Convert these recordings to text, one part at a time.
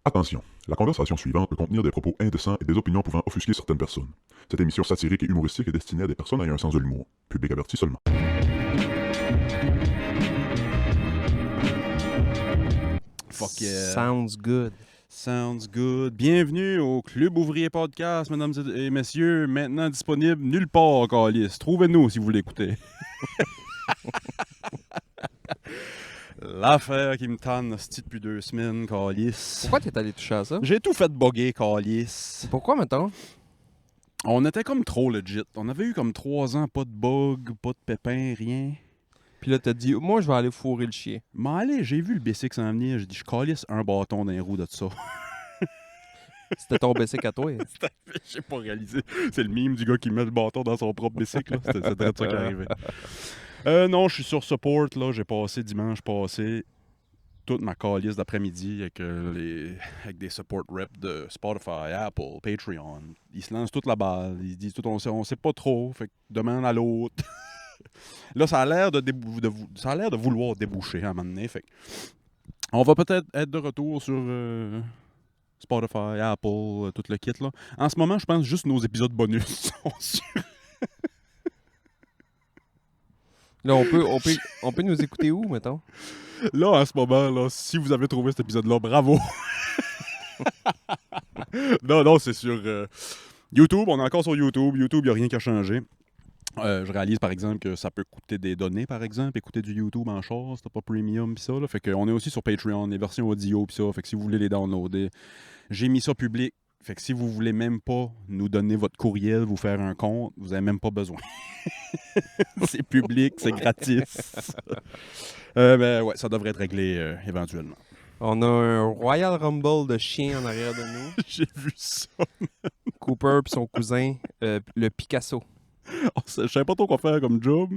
Attention, la conversation suivante peut contenir des propos indécents et des opinions pouvant offusquer certaines personnes. Cette émission satirique et humoristique est destinée à des personnes ayant un sens de l'humour. Public averti seulement. Fuck yeah. Sounds good. Sounds good. Bienvenue au Club Ouvrier Podcast, mesdames et messieurs. Maintenant disponible nulle part, câlisse. Trouvez-nous si vous l'écoutez. L'affaire qui me tanne hostie, depuis 2 semaines, câlisse. Pourquoi t'es allé toucher à ça? J'ai tout fait bugger, câlisse. Pourquoi, mettons? On était comme trop legit. On avait eu comme 3 ans, pas de bug, pas de pépin, rien. Puis là, t'as dit, moi, je vais aller fourrer le chien. Mais allez, j'ai vu le BC s'en venir. J'ai dit, je calisse un bâton dans les roues de ça. C'était ton bicycle à toi. J'ai pas réalisé. C'est le mime du gars qui met le bâton dans son propre bicycle. C'est direct ça qui est arrivé. Non, je suis sur support. Là. J'ai passé dimanche passé toute ma calice d'après-midi avec des support reps de Spotify, Apple, Patreon. Ils se lancent toute la balle. Ils disent tout, on sait pas trop. Fait que demande à l'autre. Là, ça a l'air de vouloir déboucher à un moment donné. Fait que on va peut-être être de retour sur Spotify, Apple, tout le kit. Là. En ce moment, je pense juste nos épisodes bonus sont sur. Là, on peut nous écouter où, mettons? Là, en ce moment, là, si vous avez trouvé cet épisode-là, bravo! Non, c'est sur YouTube. On est encore sur YouTube. YouTube, il n'y a rien qui a changé. Je réalise, par exemple, que ça peut coûter des données, par exemple, écouter du YouTube en char, c'est pas premium pis ça. Là. Fait qu'on est aussi sur Patreon, les versions audio pis ça. Fait que si vous voulez les downloader, j'ai mis ça public. Fait que si vous voulez même pas nous donner votre courriel, vous faire un compte, vous avez même pas besoin. C'est public, c'est gratis. Mais ouais, ça devrait être réglé éventuellement. On a un Royal Rumble de chiens en arrière de nous. J'ai vu ça. Cooper puis son cousin, le Picasso. Je savais pas trop quoi faire comme job.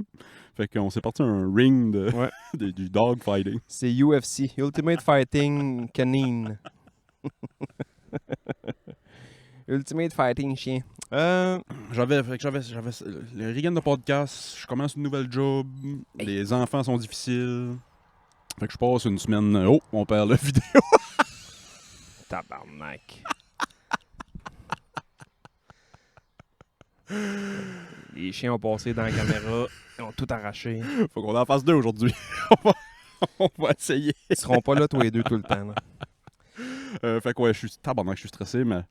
Fait qu'on s'est parti un ring Ouais. du dog fighting. C'est UFC, Ultimate Fighting Canine. Ultimate Fighting Chien. J'avais le week-end de podcast, je commence une nouvelle job, les enfants sont difficiles. Fait que je passe une semaine, oh, on perd la vidéo. Tabarnak. Les chiens ont passé dans la caméra, ils ont tout arraché. Faut qu'on en fasse 2 aujourd'hui. on va essayer. Ils seront pas là tous les deux tout le temps. Là. Fait que ouais, je suis stressé, mais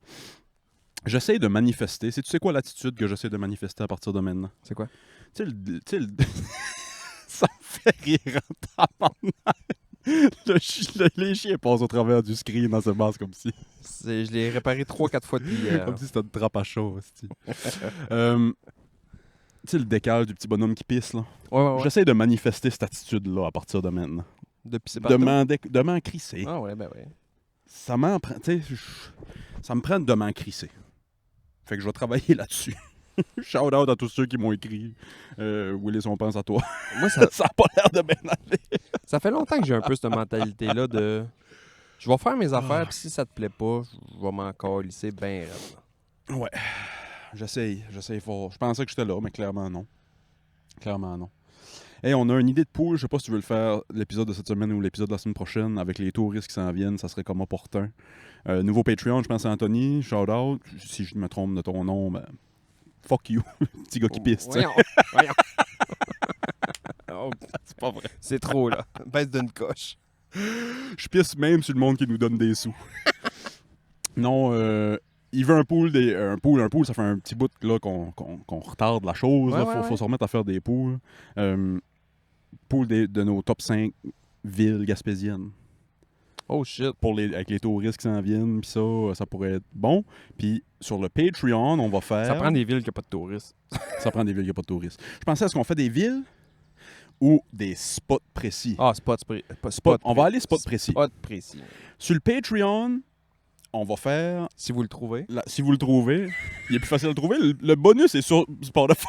j'essaie de manifester. Tu sais quoi l'attitude que j'essaie de manifester à partir de maintenant? C'est quoi? Tu sais, ça me fait rire en tabarnak. Les chiens passent au travers du screen dans ce base comme si. Je l'ai réparé 3-4 fois depuis hier. Comme si c'était une trappe à chaud. Tu sais, le décal du petit bonhomme qui pisse, là. Ouais. J'essaie de manifester cette attitude-là à partir de maintenant. Depuis c'est De m'en crisser. Ah ouais, ben ouais. Ça m'en prend, tu sais, ça me prend de m'en crisser. Fait que je vais travailler là-dessus. Shout out à tous ceux qui m'ont écrit. Willis, on pense à toi. Moi, ça, Ça a pas l'air de bien aller. ça fait longtemps que j'ai un peu cette mentalité-là de... Je vais faire mes affaires, puis si ça te plaît pas, je vais m'en calisser bien raide. Ouais. J'essaye fort. Je pensais que j'étais là, mais clairement non. Hey, on a une idée de pool. Je sais pas si tu veux le faire l'épisode de cette semaine ou l'épisode de la semaine prochaine avec les touristes qui s'en viennent. Ça serait comme opportun. Nouveau Patreon, je pense à Anthony. Shout out. Si je me trompe de ton nom, ben, fuck you. Petit gars qui pisse. tu sais. Voyons. Oh, C'est pas vrai. c'est trop, là. Baisse d'une coche. Je pisse même sur le monde qui nous donne des sous. Non, il veut un pool, un pool, ça fait un petit bout là, qu'on retarde la chose. Ouais, Là. ouais, Faut se remettre à faire des pools. Pool de nos top 5 villes gaspésiennes. Oh shit. Avec les touristes qui s'en viennent, puis ça pourrait être bon. Puis sur le Patreon, on va faire... Ça prend des villes qui n'ont pas de touristes. Ça prend des villes qui n'ont pas de touristes. Je pensais, est-ce qu'on fait des villes ou des spots précis? Ah, On va aller spot précis. Spot précis. Sur le Patreon, on va faire... Si vous le trouvez. Si vous le trouvez, il est plus facile de le trouver. Le bonus est sur Spotify.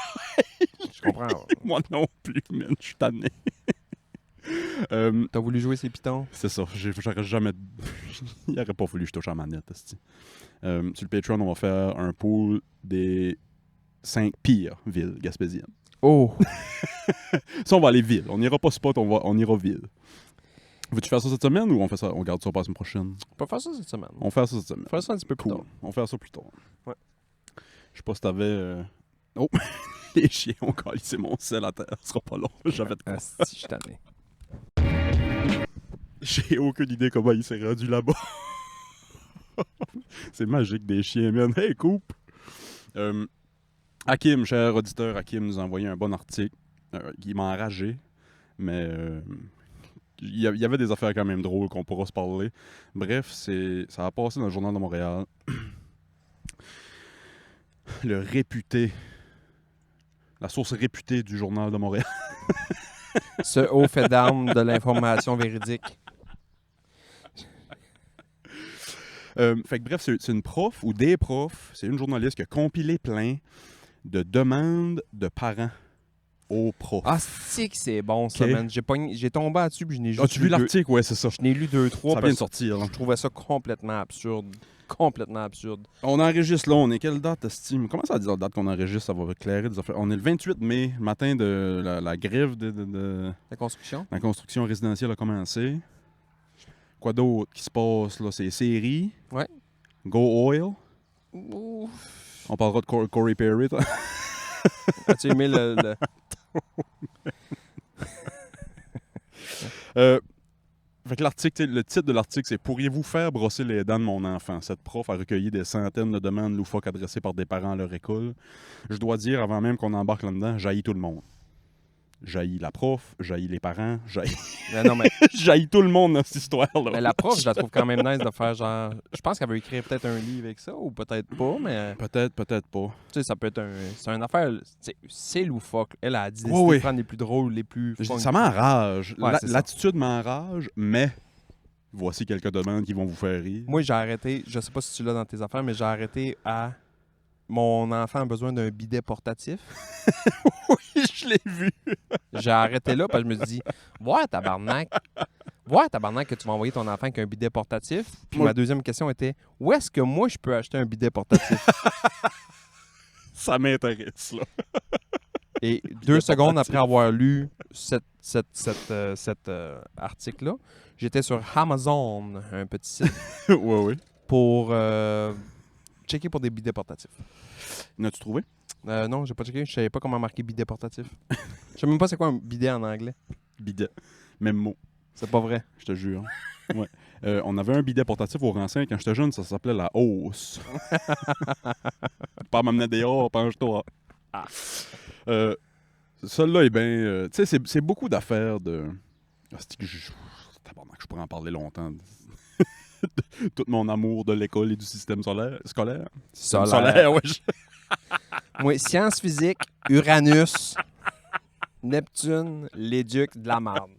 Je comprends. Moi non plus, man. Je suis tanné. T'as voulu jouer ces pitons? C'est ça. J'aurais jamais... Il aurait pas voulu que je touche à la manette. Sur le Patreon, on va faire un pool des 5 pires villes gaspésiennes. Oh! Ça, on va aller ville. On n'ira pas spot, on ira ville. Veux-tu faire ça cette semaine ou on garde ça pour la semaine prochaine? On peut faire ça cette semaine. On fait ça cette semaine. On va faire ça un petit peu plus Cool. tard. On fait ça plus tard. Ouais. Je sais pas si t'avais... Oh! Les chiens ont calissé mon sel à terre. Ce sera pas long. J'avais de quoi. Ah, si, je t'en ai. J'ai aucune idée comment il s'est rendu là-bas. C'est magique des chiens, man. Hey, coupe! Hakim, cher auditeur, Hakim nous a envoyé un bon article qui m'a enragé, mais il y avait des affaires quand même drôles qu'on pourra se parler. Bref, ça a passé dans le Journal de Montréal. Le réputé, la source réputée du Journal de Montréal. Ce haut fait d'armes de l'information véridique. Fait que bref, c'est une prof ou des profs, c'est une journaliste qui a compilé plein de demandes de parents aux profs. Ah, c'est bon, ça, Ok. man. J'ai tombé là-dessus, puis je n'ai juste As-tu vu lu deux- l'article? Ouais, c'est ça. Je n'ai lu 2-3 Ça vient parce de sortir. Là. que je trouvais ça complètement absurde. Complètement absurde. On enregistre là, on est quelle date, estime? Comment ça dit la date qu'on enregistre? Ça va éclairer des affaires. On est le 28 mai, matin de la grève de La construction? la construction résidentielle a commencé. Quoi d'autre qui se passe là? C'est série. Ouais. Go Oil. Ouh. On parlera de Corey Perry. toi. As-tu aimé le... Fait que l'article, le titre de l'article, c'est « Pourriez-vous faire brosser les dents de mon enfant? » Cette prof a recueilli des centaines de demandes loufoques adressées par des parents à leur école. Je dois dire, avant même qu'on embarque là-dedans, j'haïs tout le monde. J'haïs la prof, j'haïs les parents, Non, mais j'haïs tout le monde dans cette histoire-là. Mais la prof, je la trouve quand même nice de faire genre. Je pense qu'elle veut écrire peut-être un livre avec ça, ou peut-être pas, mais. Peut-être, peut-être pas. Tu sais, ça peut être un. C'est une affaire. C'est loufoque. Elle a décidé Ouais, ouais. de prendre les plus drôles, les plus. funky. Ça m'enrage. Ouais, c'est ça. L'attitude m'enrage, mais voici quelques demandes qui vont vous faire rire. Moi, j'ai arrêté. Je sais pas si tu l'as dans tes affaires, mais j'ai arrêté à. Mon enfant a besoin d'un bidet portatif. Oui, je l'ai vu. J'ai arrêté là, parce que je me suis dit, ouais, tabarnak. Ouais, tabarnak, que tu vas envoyer ton enfant avec un bidet portatif. Puis Moi- ma deuxième question était, où est-ce que moi, je peux acheter un bidet portatif? Ça m'intéresse, là. Et 2 secondes après avoir lu cet article-là, j'étais sur Amazon, un petit site, ouais, ouais. pour checker pour des bidets portatifs. N'as-tu trouvé? Non, j'ai pas checké. Je savais pas comment marquer bidet portatif. Je sais même pas c'est quoi un bidet en anglais. Bidet. Même mot, C'est pas vrai. je te jure. Ouais. On avait un bidet portatif au Rancin quand j'étais jeune, ça s'appelait la hausse. Pas m'amener dehors, penche-toi. Celui-là est bien. Tu sais, c'est beaucoup d'affaires de. Ah, c'est que tabarnak, je pourrais en parler longtemps. Tout mon amour de l'école et du système scolaire. Solaire. Ouais. Moi, sciences physiques, Uranus, Neptune, l'éduc de la marde.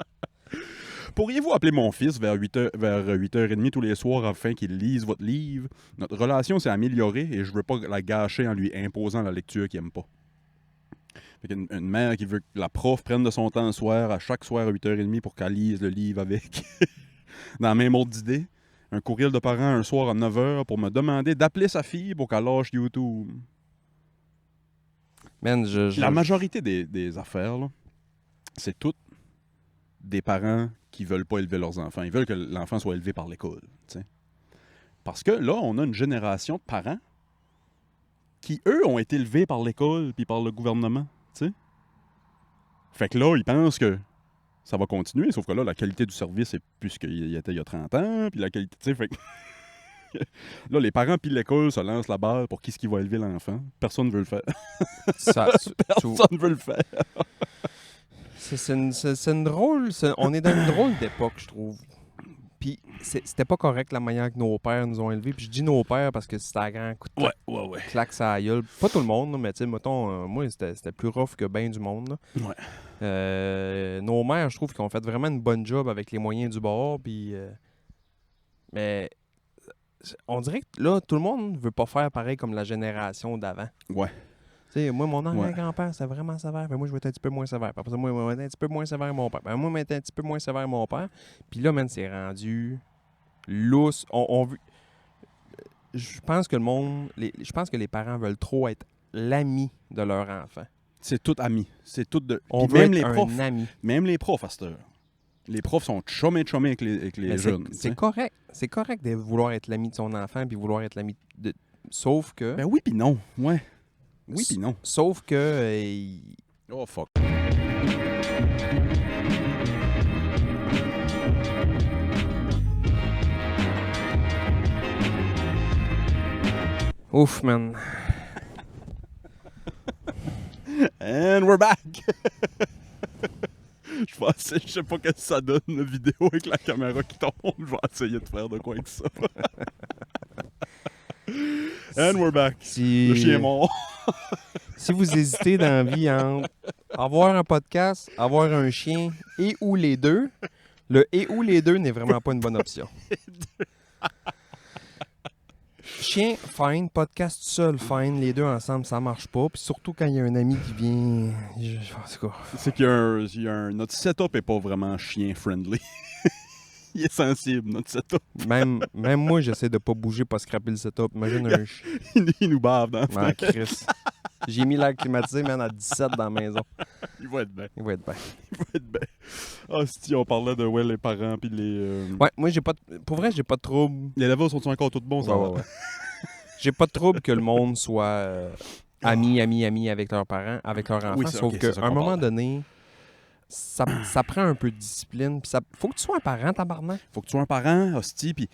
Pourriez-vous appeler mon fils vers 8h30 tous les soirs afin qu'il lise votre livre? Notre relation s'est améliorée et je veux pas la gâcher en lui imposant la lecture qu'il aime pas. Fait qu'une une mère qui veut que la prof prenne de son temps le soir, à chaque soir à 8h30 pour qu'elle lise le livre avec. Dans la même ordre d'idée. Un courriel de parents un soir à 9h pour me demander d'appeler sa fille pour qu'elle lâche YouTube. Man, La majorité des affaires, là, c'est toutes des parents qui veulent pas élever leurs enfants. Ils veulent que l'enfant soit élevé par l'école. T'sais. Parce que là, on a une génération de parents qui, eux, ont été élevés par l'école puis par le gouvernement. T'sais. Fait que là, ils pensent que ça va continuer, sauf que là, la qualité du service est plus ce qu'il était il y a 30 ans, puis la qualité, tu sais, fait que... Là, les parents puis l'école se lancent la balle pour qui est-ce qui va élever l'enfant. Personne ne veut le faire. Personne ne veut le faire. C'est une drôle... On est dans une drôle d'époque, je trouve. Puis c'était pas correct la manière que nos pères nous ont élevés. Puis je dis nos pères parce que c'était un grand coup de Ouais. claque ça gueule. Pas tout le monde, là, mais tu sais, mettons, moi, c'était plus rough que bien du monde. Là. Ouais. Nos mères, je trouve qu'ils ont fait vraiment une bonne job avec les moyens du bord. Puis, mais on dirait que là, tout le monde veut pas faire pareil comme la génération d'avant. Ouais. Tu sais, moi, mon Ouais. grand-père, c'était vraiment sévère. Moi, je vais être un petit peu moins sévère. Puis après ça, moi, je vais être un petit peu moins sévère mon père. Moi, je vais être un petit peu moins sévère mon père. Puis là, man, c'est rendu lousse. Je pense que le monde... Je pense que les parents veulent trop être l'ami de leur enfant. C'est tout ami. C'est tout de... On Puis veut même être les profs. un ami. Même les profs à cette heure. Les profs sont chumés avec les Mais jeunes. c'est correct. C'est correct de vouloir être l'ami de son enfant puis vouloir être l'ami de... Sauf que... Ben oui puis non, ouais. Oui puis non. Sauf que... Oh fuck. Ouf, man. And we're back! Je sais pas ce que ça donne, la vidéo avec la caméra qui tombe. Je vais essayer de faire de quoi avec ça. And we're back. Si... Le chien est mort. Si vous hésitez dans la vie entre avoir un podcast, avoir un chien et ou les deux, le et ou les deux n'est vraiment pas une bonne option. Chien, fine. Podcast tout seul, fine. Les deux ensemble, ça marche pas. Puis surtout quand il y a un ami qui vient... En tout cas... C'est qu'il y a un... Notre setup est pas vraiment chien-friendly. Il est sensible, notre setup. Même moi, j'essaie de pas bouger, pas scraper le setup. Imagine un chien. Il nous bave dans Ah, Chris. J'ai mis l'air climatisé, man, à 17 dans la maison. Il va être bien. Il va être bien. Il va être bien. Ah, si on parlait de les parents puis les... Ouais, moi, j'ai pas... Pour vrai, j'ai pas de trouble. Les levels sont encore tous bons, ça va? Ouais. J'ai pas de trouble que le monde soit amis avec leurs parents, avec leurs enfants. Oui, c'est- sauf ok, qu'à c'est ça un qu'on moment parle. donné, ça prend un peu de discipline. Puis faut que tu sois un parent, tabarnak. Faut que tu sois un parent, hostie, puis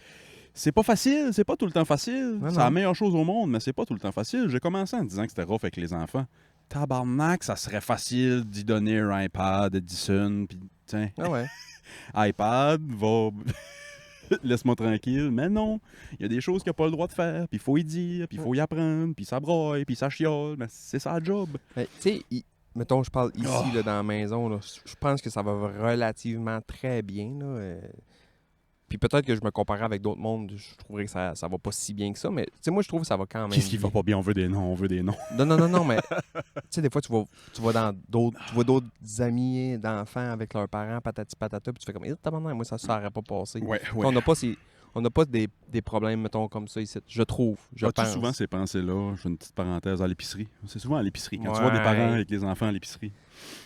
c'est pas facile, c'est pas tout le temps facile. Non, C'est non. la meilleure chose au monde, mais c'est pas tout le temps facile. J'ai commencé en disant que c'était rough avec les enfants. Tabarnak, ça serait facile d'y donner un iPad, Edison, puis tiens, Ah ouais. iPad, va... laisse-moi tranquille. Mais non, il y a des choses qu'il n'a pas le droit de faire, puis il faut y dire, puis il faut y apprendre, puis ça broye, puis ça chiole, mais c'est ça le job. Mais tu sais, mettons, je parle ici, Oh. là, dans la maison, là, je pense que ça va relativement très bien. Là, Puis peut-être que je me comparais avec d'autres mondes, je trouverais que ça va pas si bien que ça. Mais tu sais, moi, je trouve que ça va quand même Qu'est-ce qui va bien. pas bien? On veut des noms, on veut des noms. Non, mais tu sais, des fois, tu vas dans d'autres, tu vois d'autres amis d'enfants avec leurs parents, patati patata, puis tu fais comme, tabarnak, moi, ça aurait pas passé. Ouais, On n'a pas des problèmes, mettons, comme ça ici, je trouve, je As-tu pense. souvent ces pensées-là? Je fais une petite parenthèse à l'épicerie. C'est souvent à l'épicerie. Quand tu Ouais. vois des parents avec les enfants à l'épicerie,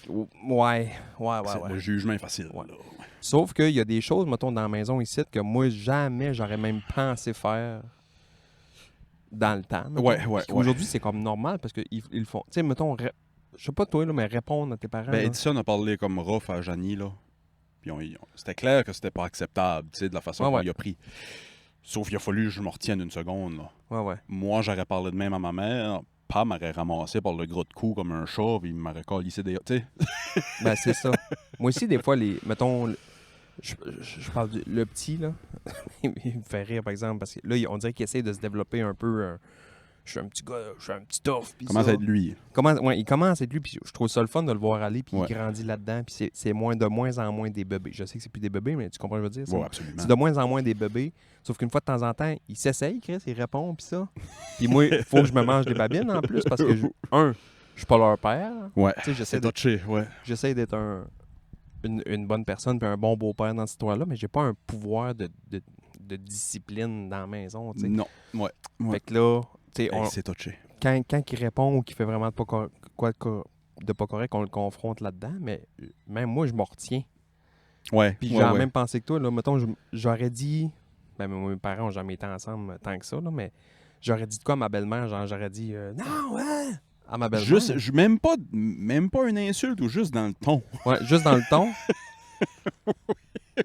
Ouais. le jugement est facile. Ouais. là. Sauf qu'il y a des choses, mettons, dans la maison ici, que moi, jamais j'aurais même pensé faire dans le temps. mettons. Ouais. Puis Aujourd'hui, c'est comme normal parce qu'ils le font. Tu sais, mettons, je sais pas toi, là, mais répondre à tes parents. Ben, là. Edison a parlé comme rough à Janie, là. Puis c'était clair que c'était pas acceptable, tu sais, de la façon Ouais, qu'on ouais. y a pris. Sauf qu'il a fallu que je me retienne une seconde, là. Ouais. Moi, j'aurais parlé de même à ma mère. Pas m'aurait ramassé par le gros de cou comme un chat, puis il m'aurait calissé des... Tu sais, Ben, c'est ça. Moi aussi, des fois, mettons, je parle le petit, là. Il me fait rire, par exemple, parce que là, on dirait qu'il essaie de se développer un peu. Je suis un petit gars, je suis un petit tough. Puis comment ça va être lui? Il commence à être lui, puis je trouve ça le fun de le voir aller, puis Ouais. il grandit là-dedans, puis c'est de moins en moins des bébés. Je sais que c'est plus des bébés, mais tu comprends ce que je veux dire? Oui, absolument. C'est de moins en moins des bébés, sauf qu'une fois de temps en temps, il s'essaye, Chris, il répond, puis ça. Puis moi, il faut que je me mange des babines en plus, parce que, je suis pas leur père. Ouais, Tu sais, c'est touché, ouais. j'essaie d'être une bonne personne, puis un bon beau-père dans cette histoire-là, mais j'ai pas un pouvoir de discipline dans la maison, tu sais. Non, ouais. Fait que là, tu sais, Hey, c'est touché. quand il répond ou qu'il fait vraiment de pas correct, on le confronte là-dedans, mais même moi, je m'en retiens. Ouais, Puis ouais, j'ai la ouais. même pensée que toi, là, mettons, j'aurais dit, ben mes parents n'ont jamais été ensemble tant que ça, là, mais j'aurais dit de quoi à ma belle-mère, genre j'aurais dit, non, ouais, à ma belle-mère. Même pas une insulte ou juste dans le ton. Ouais, juste dans le ton,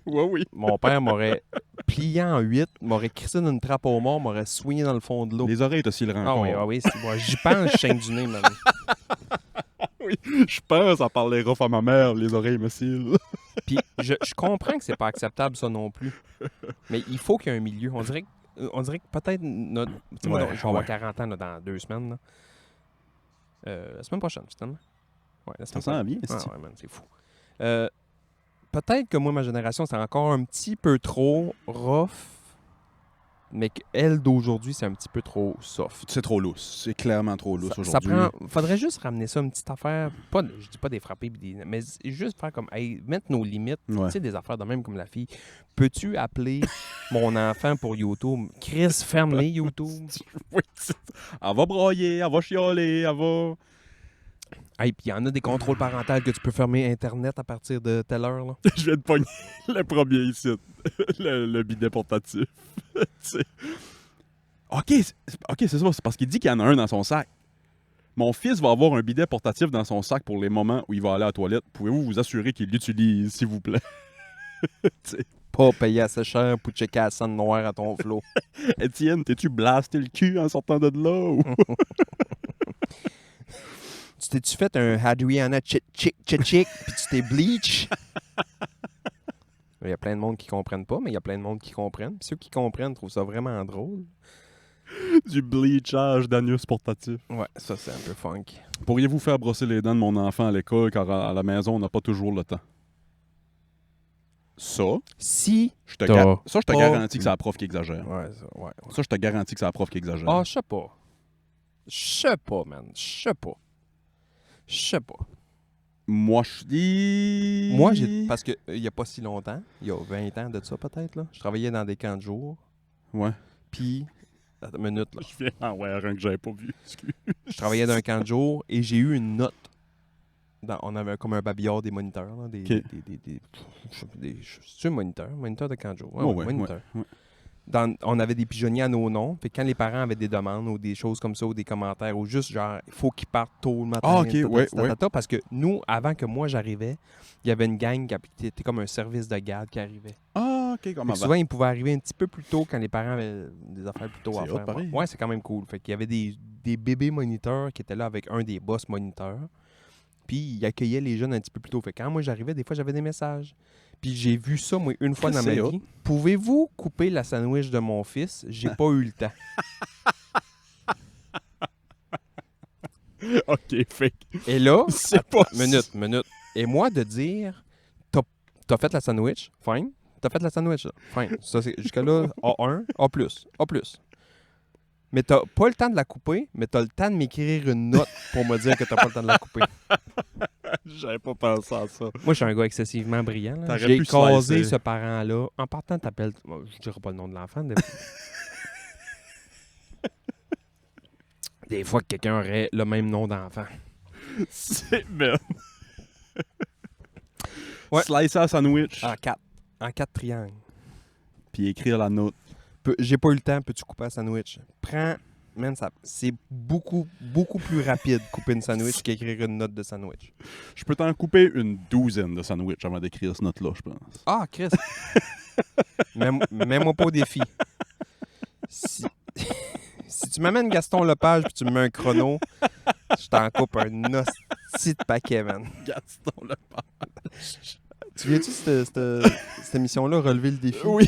Ouais, oui. mon père m'aurait plié en 8, m'aurait crissé d'une trappe au mort, m'aurait soigné dans le fond de l'eau. Les oreilles aussi le Ah oui, rencontre. oui, moi, j'y pense, je chaîne du nez, man. Je pense à parler rough à ma mère, les oreilles me cillent. Puis je comprends que c'est pas acceptable, ça non plus. Mais il faut qu'il y ait un milieu. On dirait que peut-être notre. Tu sais, moi, Ouais, je vais avoir ouais. 40 ans là, dans 2 semaines. Là. La semaine prochaine, finalement. Ouais, la Ça semaine sent prochaine. bien, Ah, c'est ouais, man, c'est fou. Peut-être que moi, ma génération, c'est encore un petit peu trop rough, mais qu'elle d'aujourd'hui, c'est un petit peu trop soft. C'est trop lousse. C'est clairement trop lousse Ça aujourd'hui. faudrait juste ramener ça une petite affaire. Je dis pas des frapper, mais juste faire comme, hey, mettre nos limites. Ouais. Tu sais, des affaires de même comme la fille. Peux-tu appeler mon enfant pour YouTube? Chris, ferme-les, YouTube. Oui, elle va broyer, elle va chialer, elle va... Hey, puis il y en a des contrôles parentaux que tu peux fermer Internet à partir de telle heure. Là. Je viens de pogner le premier ici. Le bidet portatif. Tu sais. OK, c'est ça. C'est parce qu'il dit qu'il y en a un dans son sac. Mon fils va avoir un bidet portatif dans son sac pour les moments où il va aller à la toilette. Pouvez-vous vous assurer qu'il l'utilise, s'il vous plaît? Tu sais. Pas payer assez cher pour checker la scène noire à ton flot. Étienne, t'es-tu blasté le cul en sortant de là? Ou... Tu t'es-tu fait un Hadriana chick puis tu t'es bleach? Il y a plein de monde qui comprennent pas, mais il y a plein de monde qui comprennent. Puis ceux qui comprennent trouvent ça vraiment drôle. Du bleachage d'anus portatif. Ouais, ça c'est un peu funk. Pourriez-vous faire brosser les dents de mon enfant à l'école car à la maison, on n'a pas toujours le temps? Ça, Si je te, t'as ça, je te pas- garantis que c'est la prof qui exagère. Ouais, ouais. Ça, je te garantis que c'est la prof qui exagère. Ah, je sais pas. Je sais pas, man. Je sais pas. Moi, je dis... Moi, parce que il y a pas si longtemps, il y a 20 ans de ça peut-être, là, je travaillais dans des camps de jour. Ouais. Puis, attends une minute, là. Je viens en ouais, un que j'avais pas vu. Excuse. Je travaillais dans un camp de jour et j'ai eu une note. On avait comme un babillard des moniteurs. Là, c'est un moniteur de camp de jour. Ouais, Ouais, moniteur. ouais. On avait des pigeonniers à nos noms. Fait que quand les parents avaient des demandes ou des choses comme ça ou des commentaires ou juste genre, il faut qu'ils partent tôt le matin. Ah, ok, ouais. Parce que nous, avant que moi j'arrivais, il y avait une gang qui était comme un service de garde qui arrivait. Ah, ok, Fait comment que souvent, ils pouvaient arriver un petit peu plus tôt quand les parents avaient des affaires plus tôt à C'est hot, faire. pareil. Ouais, c'est quand même cool. Fait qu'il y avait des bébés moniteurs qui étaient là avec un des boss moniteurs. Puis ils accueillaient les jeunes un petit peu plus tôt. Fait que quand moi j'arrivais, des fois j'avais des messages. Puis j'ai vu ça, moi, une fois dans ma C'est hot. vie. Pouvez-vous couper la sandwich de mon fils? J'ai pas eu le temps. OK, fait. Et là, C'est pas... minute. Et moi de dire, t'as fait la sandwich? Fine. T'as fait la sandwich? Là. Fine. Ça, jusque-là, A1, A+. Mais t'as pas le temps de la couper, mais t'as le temps de m'écrire une note pour me dire que t'as pas le temps de la couper. J'avais pas pensé à ça. Moi, je suis un gars excessivement brillant. Là. T'aurais J'ai pu casé slicer. ce parent-là. En partant, t'appelles... Je dirais pas le nom de l'enfant. Des fois que quelqu'un aurait le même nom d'enfant. C'est bien. Ouais. Slicer un sandwich, En 4 triangles. puis écrire la note. J'ai pas eu le temps, peux-tu couper un sandwich? Prends... Man, c'est beaucoup, beaucoup plus rapide couper une sandwich qu'écrire une note de sandwich. Je peux t'en couper une 12 de sandwichs avant d'écrire cette note-là, je pense. Ah, Chris! Mets-moi pas au défi. Si tu m'amènes Gaston Lepage puis tu me mets un chrono, je t'en coupe un hostie de paquet, man. Gaston Lepage. Tu viens-tu cette émission-là relever le défi? Oui.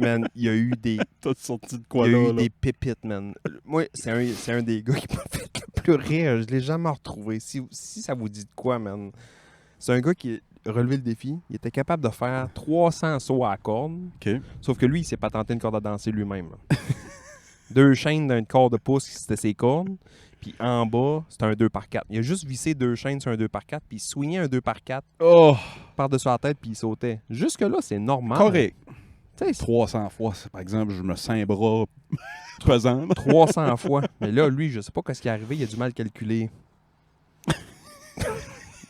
Man, il y a eu des... T'as sorti de Il quoi y a là? eu des pépites, man. Moi, c'est un des gars qui m'a fait le plus rire. Je l'ai jamais retrouvé. Si ça vous dit de quoi, man. C'est un gars qui a relevé le défi. Il était capable de faire 300 sauts à la corde. OK. Sauf que lui, il s'est patenté une corde à danser lui-même. Là. 2 chaînes d'un quart de pouce, c'était ses cordes. Puis en bas, c'était un 2x4. Il a juste vissé 2 chaînes sur un 2x4, puis il swingait un 2x4 Oh! par-dessus la tête, puis il sautait. Jusque-là, c'est normal. Correct. Tu sais, 300 fois, par exemple, je me sens un bras pesant. 300 fois. Mais là, lui, je sais pas qu'est-ce qui est arrivé, il a du mal calculé.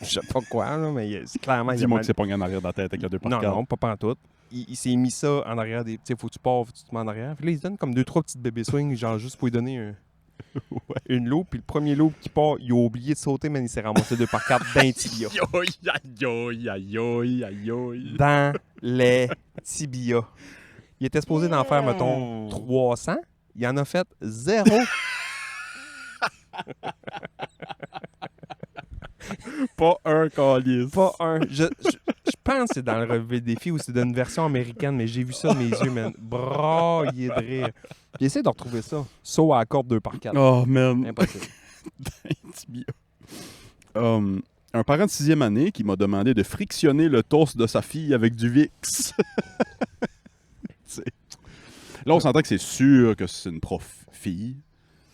Je sais pas quoi, là, mais clairement, il a Dis-moi mal... que c'est pogné en arrière de la tête avec le 2 par Non, 4. non, pas pantoute. Il s'est mis ça en arrière des... Tu sais, faut que tu pars, faut que tu te mets en arrière. Puis là, il se donne comme 2-3 petites bébés swings, genre juste pour lui donner une loupe. Puis le premier loupe qui part, il a oublié de sauter, mais il s'est ramassé 2x4 dans les tibias. Aïe. Dans les tibias. Il était supposé d'en faire, mettons, 300. Il en a fait 0. Pas un calice. Pas un. Je pense que c'est dans le relevé des défis ou c'est dans une version américaine, mais j'ai vu ça de mes yeux, man. Braillé de rire. J'essaie de retrouver ça. Saut à la corde 2x4. Oh, man. Impossible. Tibia. Un parent de 6e année qui m'a demandé de frictionner le torse de sa fille avec du Vicks. Là, on s'entend que c'est sûr que c'est une prof fille.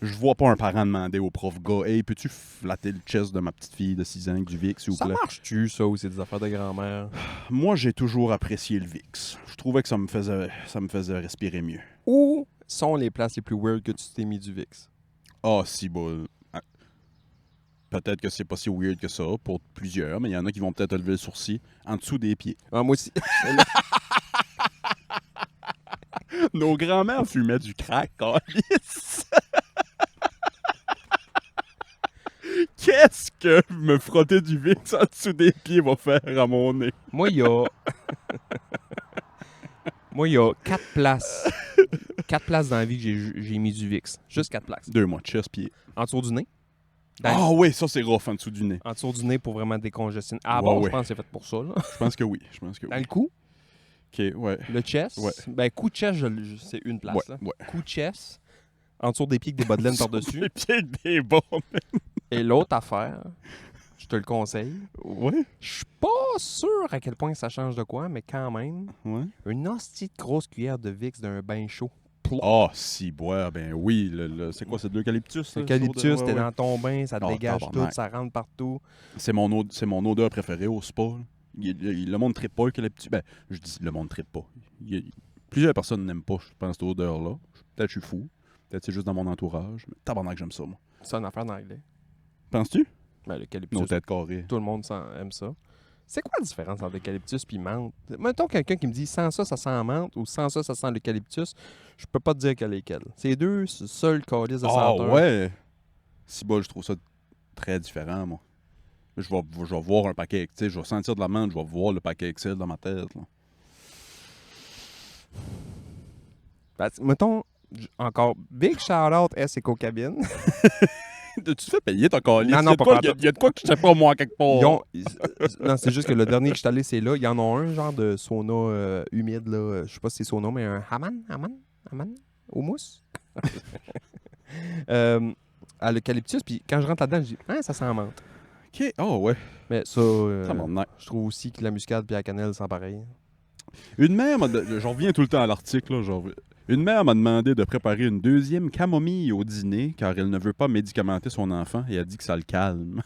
Je vois pas un parent demander au prof gars « Hey, peux-tu flatter le chest de ma petite fille de 6 ans avec du Vicks, s'il vous Ça plaît? » marche-tu, ça, ou c'est des affaires de grand-mère? Moi, j'ai toujours apprécié le Vicks. Je trouvais que ça me faisait respirer mieux. Où sont les places les plus weird que tu t'es mis du VIX? Ah, si, bon. peut-être que c'est pas si weird que ça pour plusieurs, mais il y en a qui vont peut-être lever le sourcil en dessous des pieds. Ah, moi aussi. Nos grands-mères fumaient du crack, câlisse. Qu'est-ce que me frotter du Vicks en dessous des pieds va faire à mon nez? Moi, il y a... Moi, il y a 4 places. 4 places dans la vie que j'ai mis du VIX. Juste 4 places. 2 mois de chest pied. En dessut du nez. Ah oui, ça c'est rough en dessous du nez. En dessous du nez pour vraiment décongestionner. Ah Ouais, bon, ouais. je pense que c'est fait pour ça. Là. Je pense que oui. Dans le cou, OK, ouais. le chest. Ouais. Ben, cou de chest, c'est une place. Ouais, Là. ouais. Cou de chest. En dessous des pieds avec des bas de laine par-dessus. Les pieds avec des bombes. Et l'autre affaire, je te le conseille. Ouais, Je suis pas sûr à quel point ça change de quoi, mais quand même, ouais. une hostie de grosse cuillère de VIX d'un bain chaud. Ah, si, boire, ben oui. C'est quoi, c'est de l'eucalyptus? ça, L'eucalyptus, ça, t'es ouais. dans ton bain, ça te Oh, dégage tabarnak. tout, ça rentre partout. C'est mon odeur préférée au spa. Là. Le monde ne trippe pas l'eucalyptus. Ben, je dis le monde ne trippe pas. Plusieurs personnes n'aiment pas, je pense, cette odeur-là. Peut-être que je suis fou. Peut-être que c'est juste dans mon entourage. Mais tabarnak, j'aime ça, moi. C'est une affaire en anglais. Penses-tu? Ben, l'eucalyptus, Nos têtes carrées. tout le monde aime ça. C'est quoi la différence entre l'eucalyptus et menthe? Mettons quelqu'un qui me dit sans ça, ça sent menthe ou sans ça, ça sent l'eucalyptus. Je peux pas te dire quel est lequel. C'est les deux seuls calices de Ah senteur. ouais! Si bol, je trouve ça très différent, moi. Je vais voir un paquet, tu sais, je vais sentir de la menthe, je vais voir le paquet Excel dans ma tête. Là. Ben, mettons, encore, big shout-out S Éco-Cabine. Tu te fais payer ton calice? Non, non, Il y a de pas quoi- pantoute. il y a de quoi que je sais pas, moi, quelque part. Non, c'est juste que le dernier que je suis allé, c'est là. Ils en ont un genre de sauna humide, là. Je sais pas si c'est sauna, mais un hammam, au mousse. À l'eucalyptus, puis quand je rentre là-dedans, je dis, ah, ça sent menthe. OK, oh ouais. Mais ça, Tabarnak. je trouve aussi que la muscade puis la cannelle sont pareil. Une mère m'a... Je reviens tout le temps à l'article, là. Une mère m'a demandé de préparer une deuxième camomille au dîner car elle ne veut pas médicamenter son enfant et a dit que ça le calme.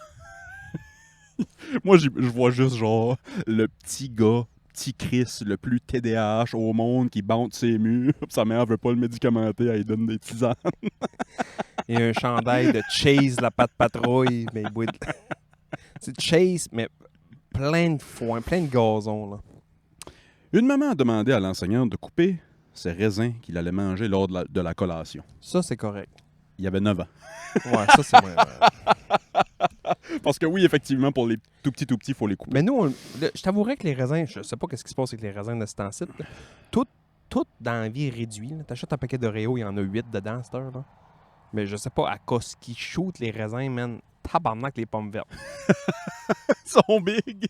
Moi, je vois juste genre le petit gars, petit Chris, le plus TDAH au monde qui bande ses murs. Sa mère veut pas le médicamenter, elle lui donne des tisanes. Et un chandail de Chase, la patte patrouille. Mais il boit de... C'est Chase, mais plein de foin, plein de gazon, là. Une maman a demandé à l'enseignante de couper ses raisins qu'il allait manger lors de la collation. Ça, c'est correct. Il y avait 9 ans. Ouais, ça, c'est vrai. Parce que oui, effectivement, pour les tout petits, il faut les couper. Mais nous, je t'avouerais que les raisins, je sais pas ce qui se passe avec les raisins de cet site. Tout dans la vie est réduit. T'achètes un paquet d'Oreo, il y en a 8 dedans à cette heure-là. Mais je sais pas à cause qu'ils shootent les raisins, man. Tabarnak les pommes vertes. Ils sont big!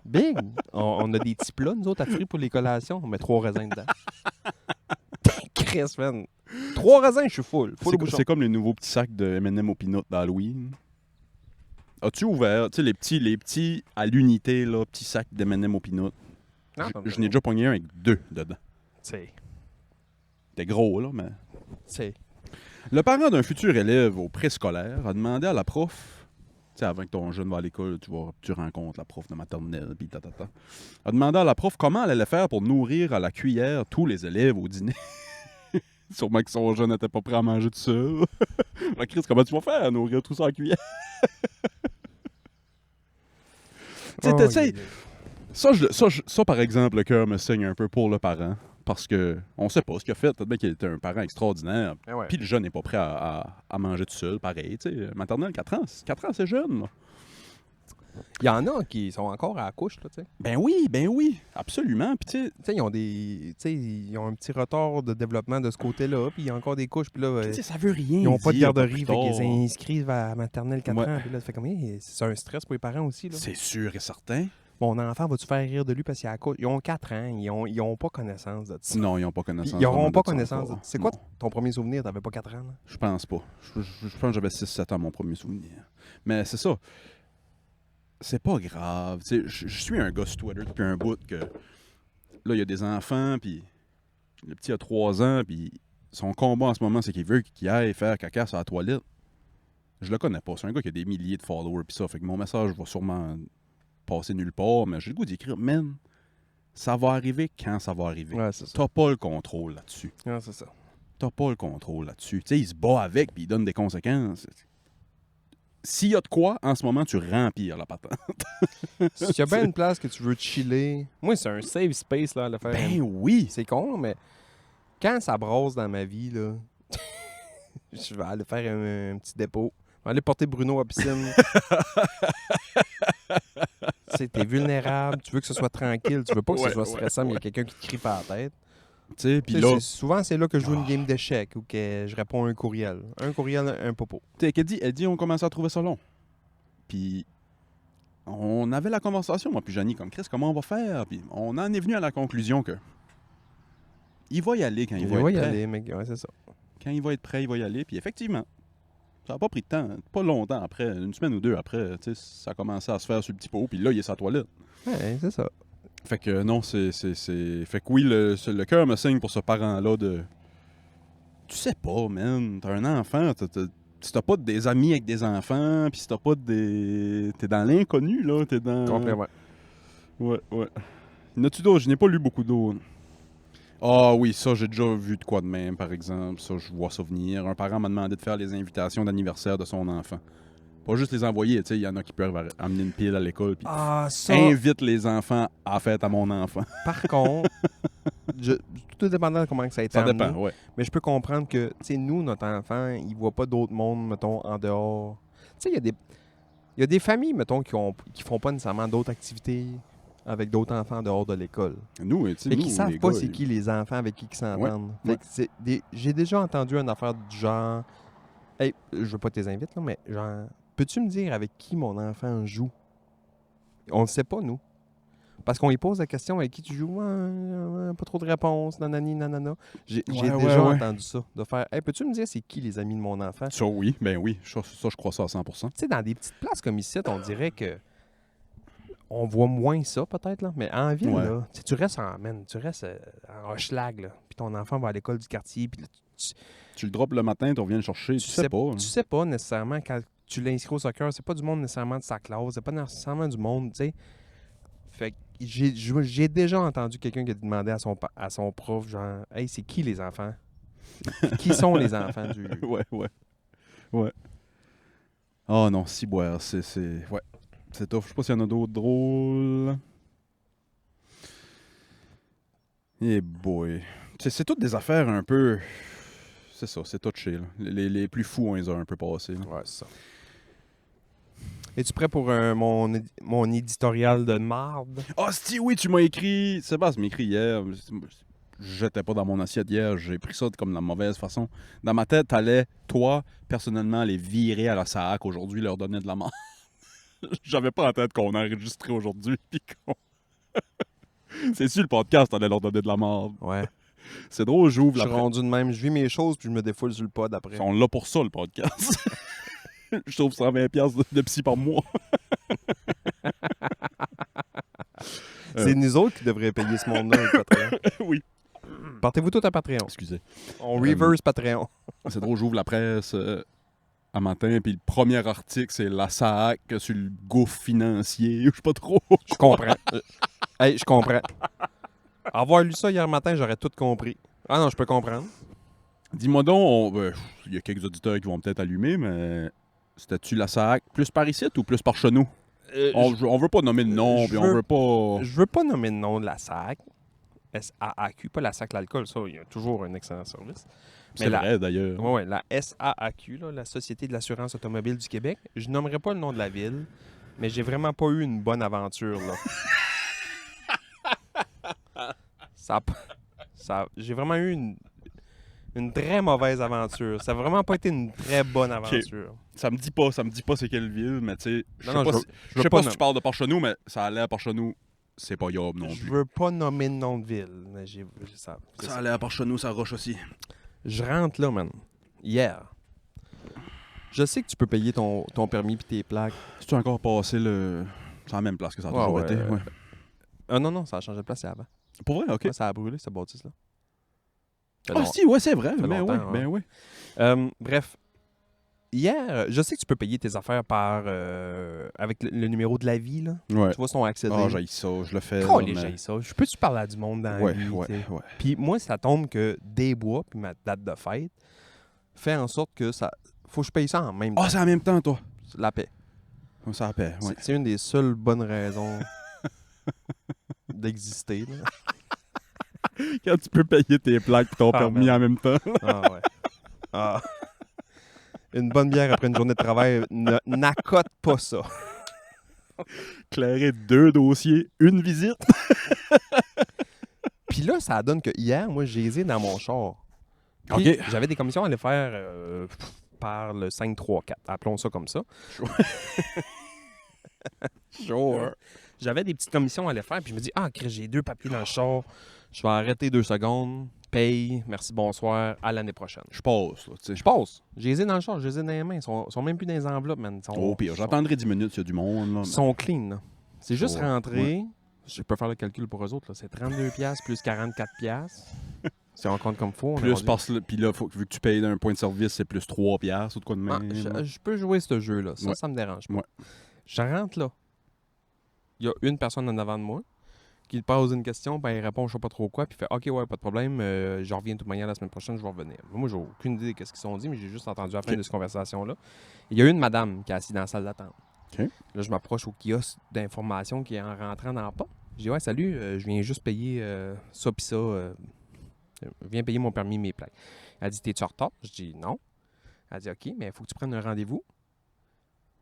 Big! On a des petits plats, nous autres, à fruits pour les collations. On met 3 raisins dedans. Chris, man. 3 raisins, je suis full. Full au bouchon. C'est comme les nouveaux petits sacs de M&M au peanut d'Halloween. As-tu ouvert, tu sais, les petits à l'unité, là, petits sacs de M&M au peanut? Non, Je n'ai déjà pogné un avec 2 dedans. C'est. C'était gros, là, mais... C'est. Le parent d'un futur élève au préscolaire a demandé à la prof, tu sais, avant que ton jeune va à l'école, tu rencontres la prof de maternelle, puis tatata, a demandé à la prof comment elle allait faire pour nourrir à la cuillère tous les élèves au dîner. Sûrement que son jeune n'était pas prêt à manger tout seul. La Chris, comment tu vas faire à nourrir tout ça à la cuillère? Tu sais, t'essayes. Ça, par exemple, le cœur me saigne un peu pour le parent. Parce que on sait pas ce qu'il a fait. Peut-être bien qu'il était un parent extraordinaire. Ah ouais. Puis le jeune n'est pas prêt à manger tout seul. Pareil, tu sais. Maternelle, 4 ans. 4 ans, c'est jeune, là. Il y en a qui sont encore à la couche, là, tu sais. Ben oui. Absolument. Puis tu sais... Tu sais, ils ont un petit retard de développement de ce côté-là, puis il y a encore des couches, puis là, Tu sais, ça veut rien ils n'ont pas de dire, garderie, plus fait tard. qu'ils inscrivent à la maternelle 4 Ouais. ans, puis là, ça fait comme, c'est un stress pour les parents aussi, là. C'est sûr et certain. Mon enfant, vas-tu faire rire de lui parce qu'il a la couche? Ils ont 4 ans, ils ont pas connaissance de ça. Non, ils n'ont pas connaissance. Ils n'auront vraiment pas de ça connaissance. encore. C'est quoi Non. ton premier souvenir? T'avais pas 4 ans, là? Je pense pas. Je pense que j'avais 6-7 ans, mon premier souvenir. Mais c'est ça. C'est pas grave. Tu sais, je suis un gars sur Twitter depuis un bout que... Là, il y a des enfants, puis le petit a 3 ans, puis son combat en ce moment, c'est qu'il veut qu'il aille faire caca sur la toilette. Je le connais pas. C'est un gars qui a des milliers de followers, puis ça. Fait que mon message va sûrement passer nulle part, mais j'ai le goût d'écrire, man, ça va arriver quand ça va arriver. Ouais, c'est ça. T'as pas le contrôle là-dessus. Ouais, c'est ça. T'as pas le contrôle là-dessus. Tu sais, il se bat avec, puis il donne des conséquences. s'il y a de quoi, en ce moment, tu rempires la patente. Si tu as bien une place que tu veux chiller, moi, c'est un safe space, là, à le faire. Ben oui! C'est con, mais quand ça brosse dans ma vie, là, je vais aller faire un petit dépôt. Je vais aller porter Bruno à la piscine. Tu sais, t'es vulnérable, tu veux que ce soit tranquille, tu veux pas que ce soit stressant, mais il y a quelqu'un qui te crie par la tête. Tu sais, puis Tu sais, là, souvent, c'est là que je joue une game d'échecs ou que je réponds à un courriel. Un courriel, un popo. tu sais, elle dit, on commençait à trouver ça long. Puis on avait la conversation, moi puis Johnny, comme Chris, comment on va faire? Puis on en est venu à la conclusion que il va y aller quand il va être y prêt. aller, mec. Ouais, c'est ça. Quand il va être prêt, il va y aller. Puis effectivement, ça n'a pas pris de temps. Pas longtemps après, une semaine ou deux après, tu sais, ça a commencé à se faire sur le petit pot. Puis là, il est sa toilette. Ouais, c'est ça. Fait que non, c'est... Fait que oui, le cœur me saigne pour ce parent-là de... Tu sais pas, man. T'as un enfant, si t'as pas des amis avec des enfants, puis si t'as pas des... T'es dans l'inconnu, là. T'es dans... Complètement. Ouais. N'as-tu d'autres? Je n'ai pas lu beaucoup d'autres. Ah oui, ça, j'ai déjà vu de quoi de même, par exemple. Ça, je vois ça venir. Un parent m'a demandé de faire les invitations d'anniversaire de son enfant. Pas juste les envoyer, tu sais, il y en a qui peuvent amener une pile à l'école, puis Ah, ça... invite les enfants à la fête à mon enfant. Par contre, tout dépendant de comment que ça a été Ça amené, dépend, ouais. mais je peux comprendre que, tu sais, nous, notre enfant, il voit pas d'autres mondes, mettons, en dehors. Tu sais, il y a des familles, mettons, qui font pas nécessairement d'autres activités avec d'autres enfants en dehors de l'école. Nous, tu sais, Et nous, qui savent les pas gars, c'est qui les enfants avec qui ils s'entendent. Ouais. Fait que j'ai déjà entendu une affaire du genre, hey, je veux pas te les inviter, là, mais genre, peux-tu me dire avec qui mon enfant joue? On le sait pas, nous. Parce qu'on lui pose la question avec qui tu joues, pas trop de réponses, nanani, nanana. J'ai déjà entendu ça, de faire, hey, peux-tu me dire c'est qui les amis de mon enfant? Ça, oui, ben oui, ça, je crois ça à 100%. Tu sais, dans des petites places comme ici, on dirait que on voit moins ça, peut-être, là. Mais en ville, Ouais. là, tu restes en Hochelag, là. Puis ton enfant va à l'école du quartier, puis là, Tu le drops le matin, tu reviens le chercher, tu sais pas. Hein. tu sais pas nécessairement quand tu l'inscris au soccer, c'est pas du monde nécessairement de sa classe, c'est pas nécessairement du monde, tu sais. Fait que j'ai déjà entendu quelqu'un qui a demandé à son prof, genre, hey, c'est qui les enfants? Qui sont les enfants du. Ouais. Oh non, ciboire, c'est... Ouais, c'est tough. Je sais pas s'il y en a d'autres drôles. Eh boy. C'est toutes des affaires un peu... C'est ça, c'est touché, là. Les plus fous, on les a un peu passés. Là. Ouais, c'est ça. Es-tu prêt pour mon éditorial de marde? Ah, si oui, tu m'as écrit... Sébastien m'a écrit hier. J'étais pas dans mon assiette hier. J'ai pris ça comme de la mauvaise façon. Dans ma tête, t'allais, toi, personnellement, les virer à la SAAC aujourd'hui, leur donner de la mort. J'avais pas en tête qu'on a enregistré aujourd'hui. Pis qu'on... C'est sûr, le podcast, t'allais leur donner de la mort. Ouais. C'est drôle, j'ouvre Je la... suis rendu de même. Je vis mes choses, puis je me défoule sur le pod après. On l'a pour ça, le podcast. Je trouve 120$ de psy par mois. C'est nous autres qui devraient payer ce monde-là, le Patreon. Oui. Partez-vous tout à Patreon. Excusez. On reverse Patreon. C'est drôle, j'ouvre la presse un matin, puis le premier article, c'est la SAAC sur le gouffre financier. Je sais pas trop. Je comprends. Hey, je comprends. Avoir lu ça hier matin, j'aurais tout compris. Ah non, je peux comprendre. Dis-moi donc, il y a quelques auditeurs qui vont peut-être allumer, mais c'était-tu la SAAC plus par ici ou plus par chez nous? On veut pas nommer le nom, puis on veut pas... Je veux pas nommer le nom de la SAAC. SAAQ, pas la SAC l'alcool, ça, il y a toujours un excellent service. C'est vrai, d'ailleurs. Oui, la SAAQ, là, la Société de l'assurance automobile du Québec. Je nommerai pas le nom de la ville, mais j'ai vraiment pas eu une bonne aventure, là. J'ai vraiment eu une très mauvaise aventure. Ça a vraiment pas été une très bonne aventure. Ça me dit pas c'est quelle ville, mais tu sais, je sais pas si tu parles de Porchenou, mais ça allait à Porchenou, c'est pas Yob non plus. Je veux pas nommer le nom de ville, mais ça allait à Porchenou, ça roche aussi. Je rentre là, man. Hier. Je sais que tu peux payer ton permis puis tes plaques. Si tu as encore passé le... C'est la même place que ça a toujours été. Ouais. Non, ça a changé de place, c'est avant. Pour vrai, OK. Ouais, ça a brûlé, cette bâtisse-là. Ah si, ouais, c'est vrai. Ben oui. Bref, hier, je sais que tu peux payer tes affaires par avec le numéro de la vie, là. Ouais. Tu vois son accéder. Ah, j'ai ça, je le fais. Oh, j'ai ça. Je peux-tu parler à du monde dans la vie? Ouais. Puis moi, ça tombe que des bois, puis ma date de fête, fait en sorte que ça... Faut que je paye ça en même temps. Ah, c'est en même temps, toi. La paix. Ça appelle, ouais. C'est une des seules bonnes raisons d'exister. Là. Quand tu peux payer tes plaques et ton permis en même temps. Ah ouais. Ah. Une bonne bière après une journée de travail n'accote pas ça. Clairer 2 dossiers, une visite. Puis là, ça donne que hier, moi, j'ai hésité dans mon char. OK. Puis j'avais des commissions à aller faire par le 5-3-4. Appelons ça comme ça. Sure. J'avais des petites commissions à aller faire. Puis je me dis, Chris, j'ai 2 papiers dans le char. Je vais arrêter 2 secondes. Paye. Merci, bonsoir. À l'année prochaine. Je passe, là, tu sais. Je passe. J'ai les ai dans le char. Je les ai dans les mains. Ils sont même plus dans les enveloppes, man. Au pire, j'attendrai 10 minutes s'il y a du monde. Là. Ils sont clean, là. C'est juste Ouais. rentrer. Je peux faire le calcul pour eux autres. Là. C'est 32$ plus 44$. Si on compte comme faut. Plus parce que, puis là, vu que tu payes d'un point de service, c'est plus 3$ ou de quoi de même. Je peux jouer ce jeu-là. Ça, Ouais. ça me dérange pas. Ouais. Je rentre là. Il y a une personne en avant de moi qui pose une question, ben il répond je sais pas trop quoi, puis il fait OK, ouais, pas de problème, je reviens de toute manière la semaine prochaine, je vais revenir. Moi, j'ai aucune idée de ce qu'ils sont dit, mais j'ai juste entendu la fin OK. de cette conversation-là. Il y a une madame qui est assise dans la salle d'attente. OK. Là, je m'approche au kiosque d'information qui est en rentrant dans la porte. Je dis ouais, salut, je viens juste payer ça puis ça. Je viens payer mon permis et mes plaques. Elle dit t'es-tu en retard? Je dis non. Elle dit OK, mais il faut que tu prennes un rendez-vous.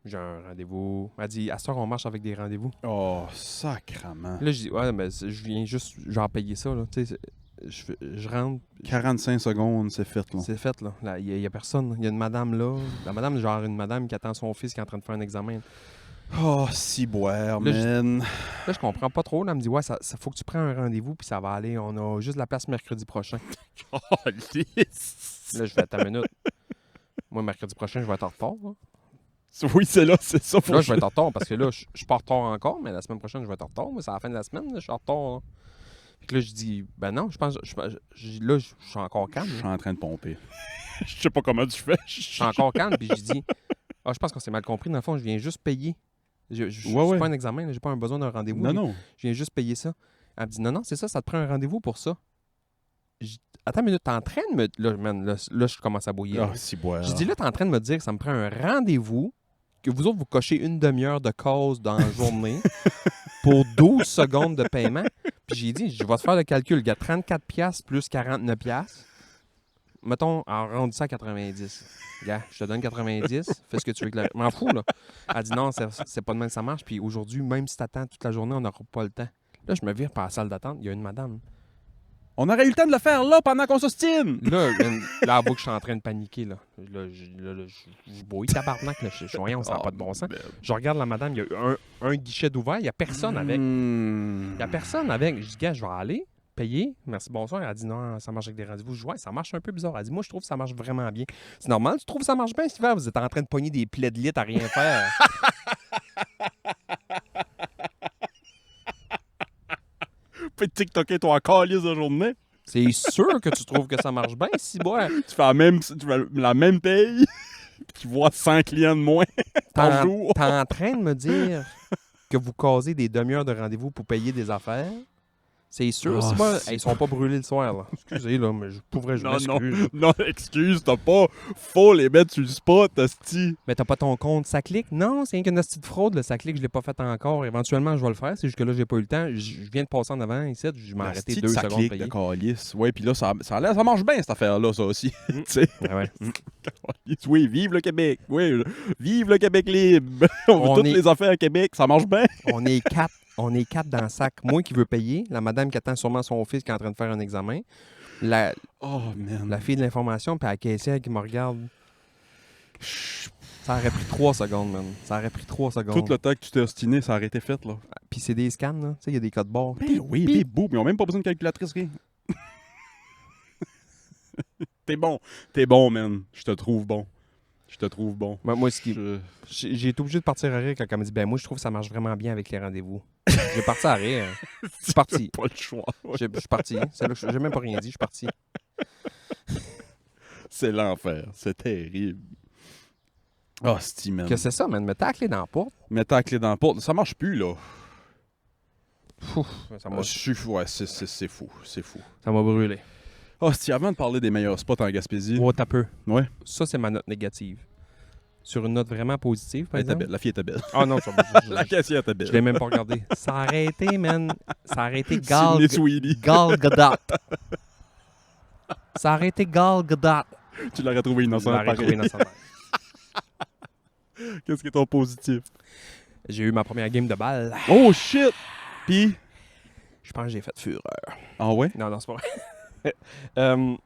J'ai un rendez-vous. Elle dit à ce soir, on marche avec des rendez-vous. Oh, sacrement. Là, je dis ouais, mais je viens juste genre payer ça. Là. Tu sais, je rentre. 45 secondes, c'est fait, là. C'est fait, là. Il y a personne. Il y a une madame là. La madame, genre une madame qui attend son fils qui est en train de faire un examen. Oh, si boire, Là, man. Là, je comprends pas trop. Là, elle me dit ouais, ça faut que tu prennes un rendez-vous puis ça va aller. On a juste la place mercredi prochain. Oh, lisse. Là, je fais ta minute. Moi, mercredi prochain, je vais être en retard. Là, Oui, c'est là, c'est ça. là je vais être en retard parce que là, je suis pas en retard encore, mais la semaine prochaine, je vais être en retard. Moi, c'est à la fin de la semaine, là, je suis en retard. Là. Fait que là, je dis, ben non, je pense, là, je suis encore calme. Je là. suis en train de pomper. Je sais pas comment tu fais. Je suis encore calme, puis je dis, je pense qu'on s'est mal compris. Dans le fond, je viens juste payer. Je suis Ouais. pas un examen, là, j'ai pas un besoin d'un rendez-vous. Non, là. non. Je viens juste payer ça. Elle me dit, non, c'est ça, ça te prend un rendez-vous pour ça. Attends une minute, t'es en train de me. Là, man, là, je commence à bouillir. Ah, si boire. Je dis là, t'es en train de me dire que ça me prend un rendez-vous, que vous autres, vous cochez une demi-heure de cause dans la journée pour 12 secondes de paiement. Puis j'ai dit, je vais te faire le calcul. Il y a 34$ plus 49$. Mettons, en rendu ça à 90. Gars, je te donne 90, fais ce que tu veux. M'en fous, là. Elle dit non, c'est pas de même que ça marche. Puis aujourd'hui, même si t'attends toute la journée, on n'aura pas le temps. Là, je me vire par la salle d'attente. Il y a une madame. On aurait eu le temps de le faire là pendant qu'on s'ostine. Là, là, avoue que je suis en train de paniquer. Là, je bouille tabarnak. Là, voyons, ça n'a pas de bon sens. Je regarde la madame, il y a un guichet d'ouvert, il n'y a personne avec. Il n'y a personne avec. Je dis, gars, je vais aller payer. Merci, bonsoir. Elle dit, non, ça marche avec des rendez-vous. Je dis, ouais, ça marche un peu bizarre. Elle dit, moi, je trouve que ça marche vraiment bien. C'est normal, tu trouves que ça marche bien, Steve? Vous êtes en train de pogner des plaies de lit à rien faire. Puis TikToker toi encore lisse de journée. C'est sûr que tu trouves que ça marche bien, si bois. Tu fais la même paye. Tu vois 100 clients de moins par jour. T'es en train de me dire que vous causez des demi-heures de rendez-vous pour payer des affaires? C'est sûr. Ah, c'est pas, c'est- ils sont pas brûlés le soir. Là. Excusez, là, mais je pourrais, je Non, m'excuse. Non, excuse, t'as pas. Faut les mettre sur le spot, hostie. Mais t'as pas ton compte, ça clique? Non, c'est rien qu'une petite fraude, là, ça clique, je l'ai pas fait encore. Éventuellement, je vais le faire. C'est juste que là, j'ai pas eu le temps. Je viens de passer en avant ici, je m'ai arrêté 2 ça secondes clique payer. de calice. Ouais, puis là, ça marche bien, cette affaire-là, ça aussi. Tu sais. Ouais. Calice. Oui, vive le Québec. Oui, vive le Québec libre. On veut On toutes est- les affaires à Québec, ça marche bien. On est 4. On est 4 dans le sac. Moi qui veux payer, la madame qui attend sûrement son fils qui est en train de faire un examen, la Oh, man. fille de l'information, puis la caissière qui me regarde. Ça aurait pris 3 secondes, man. Ça aurait pris 3 secondes. Tout le temps que tu t'es ostiné, ça aurait été fait, là. Puis c'est des scans, là. Tu sais, il y a des codes barres. Ben oui, bip, boum, ils ont même pas besoin de calculatrice, rien. T'es bon, man. Je te trouve bon. Moi, ce qui... Je- J'ai été obligé de partir à rire quand elle m'a dit ben moi, je trouve que ça marche vraiment bien avec les rendez-vous. J'ai parti à rire. Je suis parti. Pas le choix. Ouais. Je suis parti. C'est là que j'ai même pas rien dit. Je suis parti. C'est l'enfer. C'est terrible. Ah, oh, man. Que c'est ça, man. Mais t'as la clé dans la porte. Mets ta clé dans la porte. Ça marche plus, là. Ouf, ça m'a Ouais, c'est fou. C'est fou. brûlé. Ah, oh, avant de parler des meilleurs spots en Gaspésie. Oh, t'as peu. Ouais. Ça, c'est ma note négative. sur une note vraiment positive, par Elle était exemple. belle. La fille était belle. Ah non, La caissière était belle. je l'ai même pas regardé. Ça aurait été, man. Ça aurait été Gal Sydney Sweeney. Gadot. Ça aurait été Gal Gadot. Tu l'aurais trouvé Je innocente l'aurais pareil. trouvé innocente. Qu'est-ce qui est ton positif? J'ai eu ma première game de balle. Oh shit! Puis... Je pense que j'ai fait fureur. Ah ouais? Non, c'est pas vrai.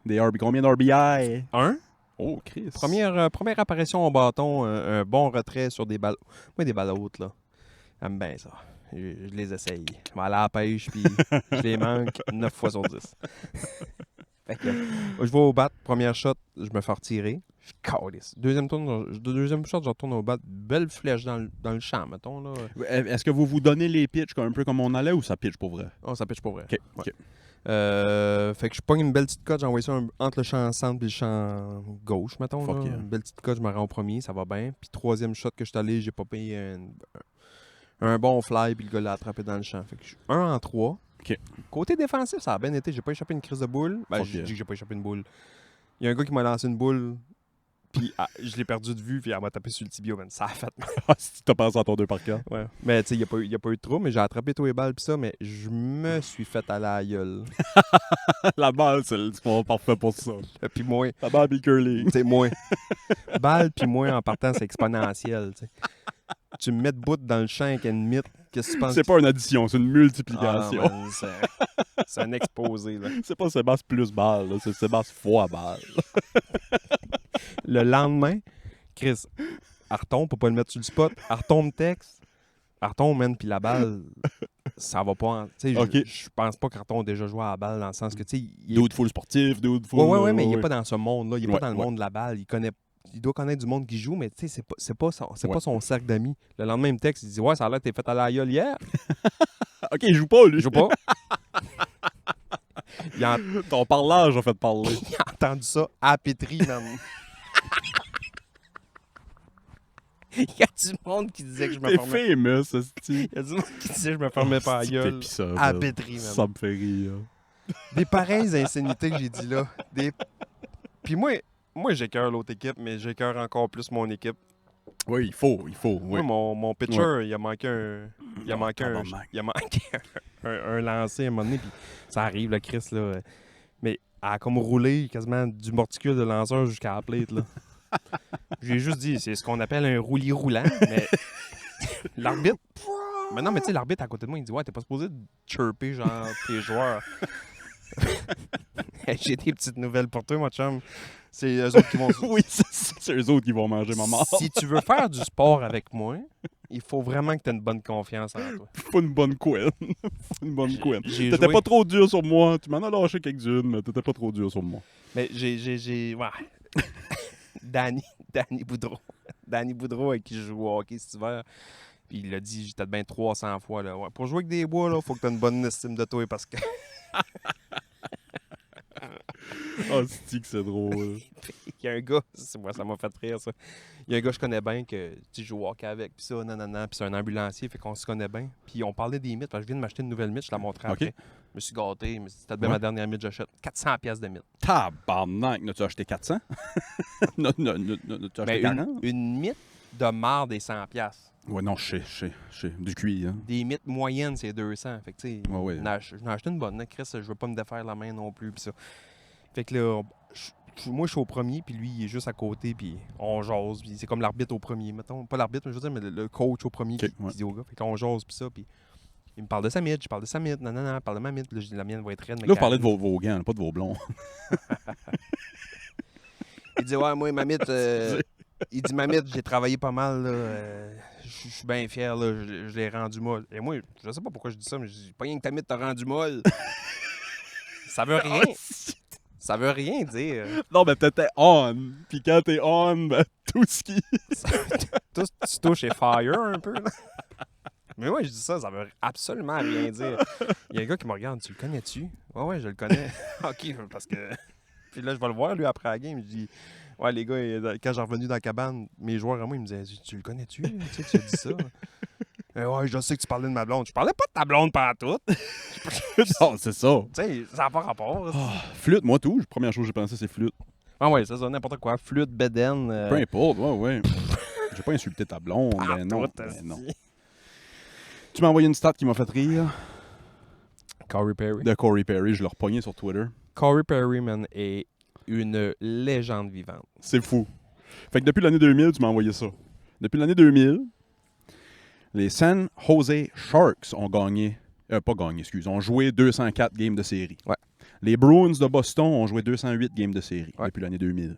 Des RB. Combien d'RBI? Un. Oh, Chris. Première apparition au bâton, un bon retrait sur des balles. Moi, des balles hautes, là. J'aime bien ça. Je les essaye. Je vais aller à la pêche, puis je les manque 9 fois sur 10. Fait que, je vais au bat, première shot, je me fais retirer. Je calisse. Deuxième shot, je retourne au bat. Belle flèche dans le champ, mettons. Là. Est-ce que vous donnez les pitchs un peu comme on allait ou ça pitch pour vrai? Oh, ça pitch pas vrai. OK. Ouais. Fait que je pogne une belle petite cote, j'ai envoyé ça entre le champ centre et le champ gauche, mettons. Fuck Là. yeah. Une belle petite cote, je me rends au premier, ça va bien. Puis troisième shot que je suis allé, j'ai pas payé un bon fly, puis le gars l'a attrapé dans le champ. Fait que je suis 1 en 3. OK. Côté défensif, ça a bien été. J'ai pas échappé une crise de boule. Ben, Fuck je yeah. dis que j'ai pas échappé une boule. Il y a un gars qui m'a lancé une boule, puis je l'ai perdu de vue, puis elle m'a tapé sur le tibia, man. Ça a fait mal. Ah, si t'as pensé à ton 2 par 4. Ouais. Mais tu sais, il n'y a pas eu de trou, mais j'ai attrapé tous les balles, puis ça, mais je me suis fait à la gueule. La balle, c'est le sport parfait pour ça. Puis moi, La balle puis curling. tu sais, moi. Balle, puis moi, en partant, c'est exponentiel, tu sais. Tu me mets de bout dans le champ avec une mythe, qu'est-ce que tu penses? C'est pas une addition, c'est une multiplication. Ah, man, c'est un exposé, là. C'est pas Sébastien plus balle, là, c'est Sébastien fois balle. Le lendemain, Chris, elle retombe pour pas le mettre sur le spot. Elle retombe texte. Elle retombe, man, puis la balle, ça va pas. Tu sais, Ok. je pense pas qu'Arton a déjà joué à la balle dans le sens que, tu sais, il est... Dude full sportif, dude full. Ouais, mais il est pas dans ce monde-là. Il est Ouais, pas dans le ouais. monde de la balle. Il doit connaître du monde qui joue, mais tu sais, c'est pas Ouais. son cercle d'amis. Le lendemain, il me texte, il dit ouais, ça a l'air que t'es fait à la gueule hier. Ok, il joue pas, lui. Il joue pas. il, a, Ton parlage a fait parler. il a entendu ça à pétri, man. Il y a du monde qui disait que je me T'es fermais. famous, esti. Il y a du monde qui disait que je me fermais pas la gueule. À pétri, man. Ça me fait rire. Des pareilles insanités que j'ai dit là. Puis moi j'écœure l'autre équipe, mais j'écœure encore plus mon équipe. Oui, il faut. Moi, mon pitcher, il a manqué un lancer à un moment donné, puis ça arrive, là, Chris, là. Mais elle a comme roulé quasiment du morticule de lanceur jusqu'à la plate, là. J'ai juste dit, c'est ce qu'on appelle un roulis roulant, mais l'arbitre... Mais non, mais tu sais, l'arbitre à côté de moi, il dit « Ouais, t'es pas supposé de chirper, genre, tes joueurs. » J'ai des petites nouvelles pour toi, mon chum. C'est eux autres qui vont... Oui, c'est eux autres qui vont manger ma mort. Si tu veux faire du sport avec moi, il faut vraiment que tu aies une bonne confiance en toi. Faut une bonne queen. Faut une bonne queen. J'ai T'étais joué- pas trop dur sur moi. Tu m'en as lâché quelques-unes, mais t'étais pas trop dur sur moi. Mais j'ai... Ouais. Danny Boudreau. Danny Boudreau avec qui je joue au hockey cet hiver. Puis il l'a dit, j'étais bien 300 fois. Là. Ouais, pour jouer avec des bois, il faut que tu aies une bonne estime de toi parce que... Ah, c'est drôle. Il y a un gars, moi, ça m'a fait rire, ça. Il y a un gars que je connais bien que tu joues au hockey avec, puis ça, nanana, puis c'est un ambulancier, fait qu'on se connaît bien. Puis on parlait des mythes, parce que je viens de m'acheter une nouvelle mythe, je la montrais Ok. après. Je me suis gâté, mais c'était bien Ouais. ma dernière mythe, j'achète 400 pièces de mythe. Tabarnak, n'as-tu acheté 400? N'as-tu acheté Mais 40? une mythe de marde des 100 pièces. Ouais, non, je sais. Du cuir, hein. Des mythes moyennes, c'est 200. Fait que, tu sais, Ouais. j'en ai acheté une bonne, là, Chris, je veux pas me défaire la main non plus, puis ça. Fait que là, moi, je suis au premier, puis lui, il est juste à côté, puis on jase, puis c'est comme l'arbitre au premier, mettons. Pas l'arbitre, mais je veux dire, mais le coach au premier Ok, qui ouais. dit au gars. Fait qu'on jase, puis ça, puis il me parle de sa mythe, je parle de sa mythe, non, il parle de ma mythe, là, je dis la mienne va être raide. mais Là, vous parlez calme. de vos gants, pas de vos blonds. Il dit, ouais, moi, ma mythe, il dit, ma mythe, j'ai travaillé pas mal, là, je suis bien fier, là, je l'ai rendu molle. Et moi, je sais pas pourquoi je dis ça, mais je dis, pas rien que ta mythe t'a rendu molle. Ça veut rien. Ça veut rien dire. Non, mais t'étais on. Puis quand t'es on, ben, tout ce qui... Tu touches et fire un peu, là. Mais ouais, je dis ça veut absolument rien dire. Il y a un gars qui me regarde, tu le connais-tu? Ouais, je le connais. OK, parce que... Puis là, je vais le voir, lui, après la game. Je dis, ouais, les gars, quand j'ai revenu dans la cabane, mes joueurs à moi, ils me disaient, tu le connais-tu? Tu sais, tu as dit ça? Ouais, je sais que tu parlais de ma blonde. Je parlais pas de ta blonde pendant tout. Non, c'est ça. Tu sais, ça n'a pas rapport. Flûte, moi, tout. Première chose que j'ai pensé, c'est flûte. Ah ouais, c'est ça, n'importe quoi. Flûte, bédaine. Peu importe, ouais. J'ai pas insulté ta blonde, Ah, ben non. toi, Ben non. asti. Tu m'as envoyé une stat qui m'a fait rire Corey Perry. de Corey Perry. Je l'ai repogné sur Twitter. Corey Perry, man, est une légende vivante. C'est fou. Fait que depuis l'année 2000, tu m'as envoyé ça. Depuis l'année 2000, les San Jose Sharks ont gagné. Pas gagné, excuse. Ont joué 204 games de série. Ouais. Les Bruins de Boston ont joué 208 games de série Ouais. depuis l'année 2000.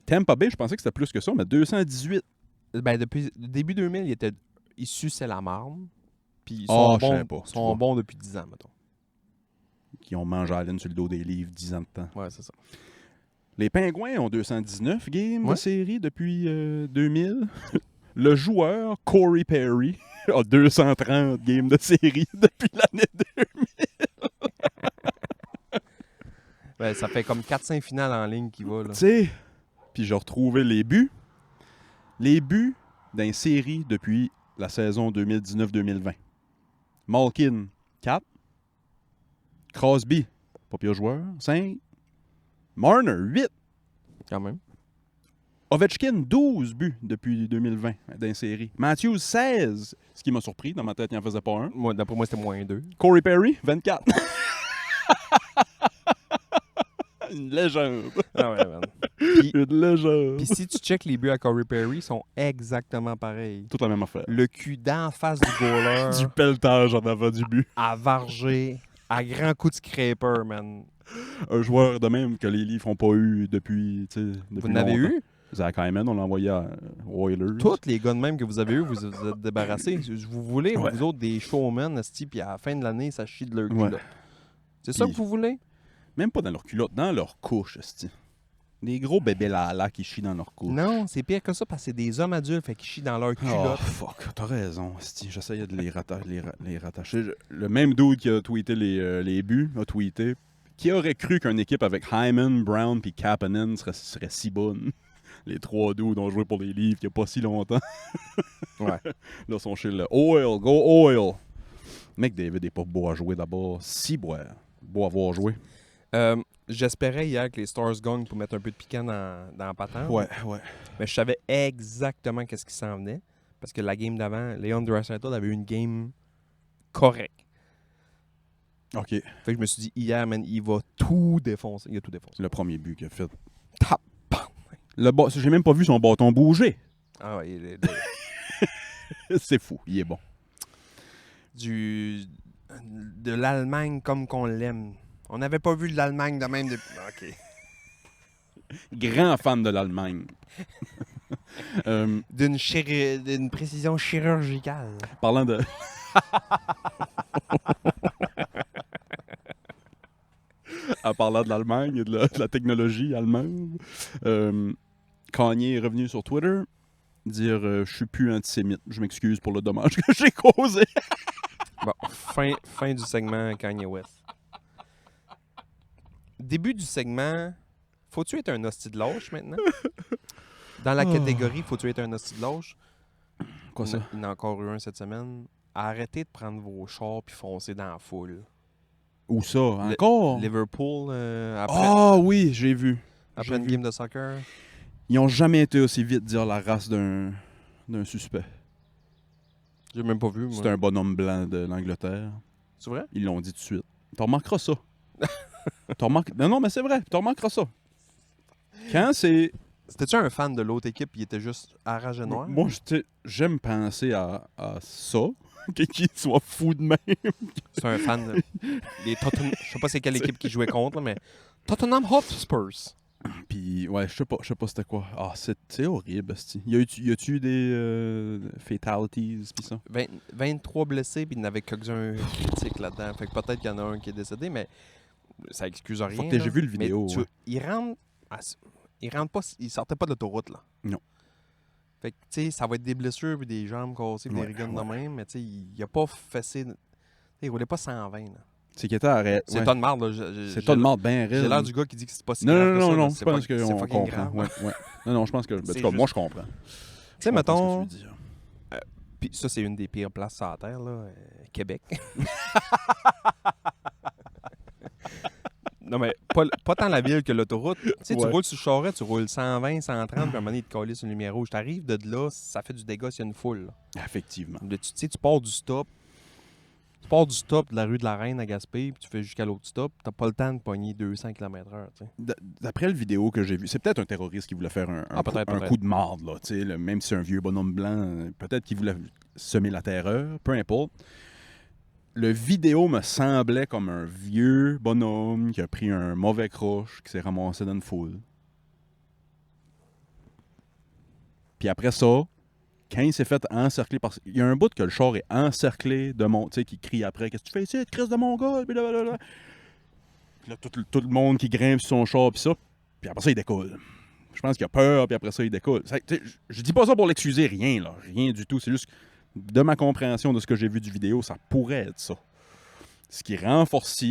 Tampa Bay, je pensais que c'était plus que ça, mais 218. Ben, depuis le début 2000, ils suçaient la marde. Puis ils Ah, sont, je savais pas, bons, tu sont vois. bons depuis 10 ans, mettons. Qui ont mangé à la laine sur le dos des livres 10 ans de temps. Ouais, c'est ça. Les Pingouins ont 219 games de Ouais. série depuis 2000. Le joueur Corey Perry a 230 games de série depuis l'année 2000. Ben, ça fait comme 4-5 finales en ligne qui va, là. Tu sais, puis j'ai retrouvé les buts. Les buts d'une série depuis la saison 2019-2020. Malkin, 4. Crosby, pas pire joueur, 5. Marner, 8. Quand même. Ovechkin, 12 buts depuis 2020 d'une série. Matthews, 16. Ce qui m'a surpris, dans ma tête, il n'en faisait pas un. Moi, d'après moi, c'était moins 2. Corey Perry, 24. Une légende. Ah ouais, man. Puis, Une légende. puis si tu checkes les buts à Corey Perry, ils sont exactement pareils. Toute la même affaire. Le cul d'en face du goaler, Du pelletage en avant du but. à varger, à grands coups de scraper, man. Un joueur de même que les Leafs n'ont pas eu depuis. Vous en avez eu? Zach Hyman, on l'a envoyé à Oilers. Tous les gars de même que vous avez eu, vous vous êtes débarrassés. Vous voulez, Ouais. vous autres, des showmen, esti, puis à la fin de l'année, ça chie de leur Ouais. culotte. C'est ça Puis- que vous voulez? Même pas dans leur culotte, dans leur couche, esti. Des gros bébés là qui chient dans leur couche. Non, c'est pire que ça parce que c'est des hommes adultes fait qu'ils chient dans leur Oh, culotte. fuck, t'as raison, esti. J'essayais de les rattacher. Le même dude qui a tweeté les buts a tweeté. Qui aurait cru qu'une équipe avec Hyman, Brown puis Kapanen serait si bonne? Les trois dudes ont joué pour les Leafs il n'y a pas si longtemps. Ouais. Là, ils sont chez le Oil, go Oil. McDavid est pas beau à jouer d'abord. Si beau à voir jouer. J'espérais hier que les Stars gagnent pour mettre un peu de piquant dans la patente. ouais. Mais je savais exactement qu'est-ce qui s'en venait. Parce que la game d'avant, Leon Draisaitl avait eu une game correcte. OK. Fait que je me suis dit, hier, man, il va tout défoncer. Il a tout défoncé. Le premier but qu'il a fait. Tap! J'ai même pas vu son bâton bouger. Ah ouais, C'est fou. Il est bon. de l'Allemagne comme qu'on l'aime. On n'avait pas vu de l'Allemagne de même depuis... OK. Grand fan de l'Allemagne. D'une précision chirurgicale. Parlant de... En parlant de l'Allemagne et de la technologie allemande, Kanye est revenu sur Twitter dire je suis plus antisémite. Je m'excuse pour le dommage que j'ai causé. Bon, fin du segment Kanye West. Début du segment, faut-tu être un hostie de lâche maintenant? Dans la catégorie, faut-tu être un hostie de lâche? Quoi ça? Il y en a encore eu un cette semaine. Arrêtez de prendre vos chars puis foncer dans la foule. Où ça? Encore? Liverpool, après, Ah oui, j'ai vu. après j'ai une vu. game de soccer. Ils ont jamais été aussi vite dire la race d'un suspect. J'ai même pas vu, moi. C'est un bonhomme blanc de l'Angleterre. C'est vrai? Ils l'ont dit tout de suite. Tu remarqueras ça. Non, mais c'est vrai. Tu remarqueras ça. Quand c'est... C'était-tu un fan de l'autre équipe qui était juste à rage noir? Moi, j'aime penser à ça. Qu'il soit fou de même. C'est un fan des Tottenham. Je sais pas c'est quelle équipe qui jouait contre, là, mais Tottenham Hotspurs. Puis, ouais, je sais pas c'était quoi. Ah, c'est horrible, esti. Y a-tu eu des fatalities, pis ça? 23 blessés, puis il n'y en avait quelques-uns critiques là-dedans. Fait que peut-être qu'il y en a un qui est décédé, mais ça excuse rien. Faut que t'aies là. vu le Mais vidéo, ouais. il rentre pas, il sortait pas de l'autoroute, là. Non. Fait que, tu sais, ça va être des blessures, puis des jambes cassées, puis Ouais, des rigones ouais. de même, mais tu sais, il a pas fessé. Il roulait pas 120, là. C'est qu'il était arrêté. C'est tas de marde, là. C'est tas de marde bien raide. J'ai l'air du gars qui dit que c'est pas si Non, grave non, que non, ça, non, là. je pense C'est qu'on fucking comprend. grave. Ouais. Non, je pense que... En C'est tout cas, moi, juste- je comprends. Tu sais, mettons... Je comprends ce que tu veux dire. Puis ça, c'est une des pires places sur la Terre, là, Québec. Non, mais pas tant la ville que l'autoroute. Tu sais, tu Ouais. roules sur le charret, tu roules 120, 130, puis à un moment donné, il te calisse sur une lumière rouge. T'arrives de là, ça fait du dégât s'il y a une foule. Là. Effectivement. Tu sais, tu pars du stop. Tu pars du stop de la rue de la Reine à Gaspé, puis tu fais jusqu'à l'autre stop. T'as pas le temps de pogner 200 km/h. Tu sais. D'après le vidéo que j'ai vu, c'est peut-être un terroriste qui voulait faire un peut-être. coup de marde, là, tu sais, même si c'est un vieux bonhomme blanc, peut-être qu'il voulait semer la terreur, peu importe. Le vidéo me semblait comme un vieux bonhomme qui a pris un mauvais croche, qui s'est ramassé dans une foule. Puis après ça, quand il s'est fait encercler par... Il y a un bout que le char est encerclé de mon... Tu sais, qui crie après « Qu'est-ce que tu fais ici, Chris de Mongol? » Puis là, tout le monde qui grimpe sur son char, puis ça. Puis après ça, il décolle. Je pense qu'il a peur, puis après ça, il décolle. Je dis pas ça pour l'excuser, rien, là. Rien du tout. C'est juste de ma compréhension de ce que j'ai vu du vidéo, ça pourrait être ça. Ce qui renforce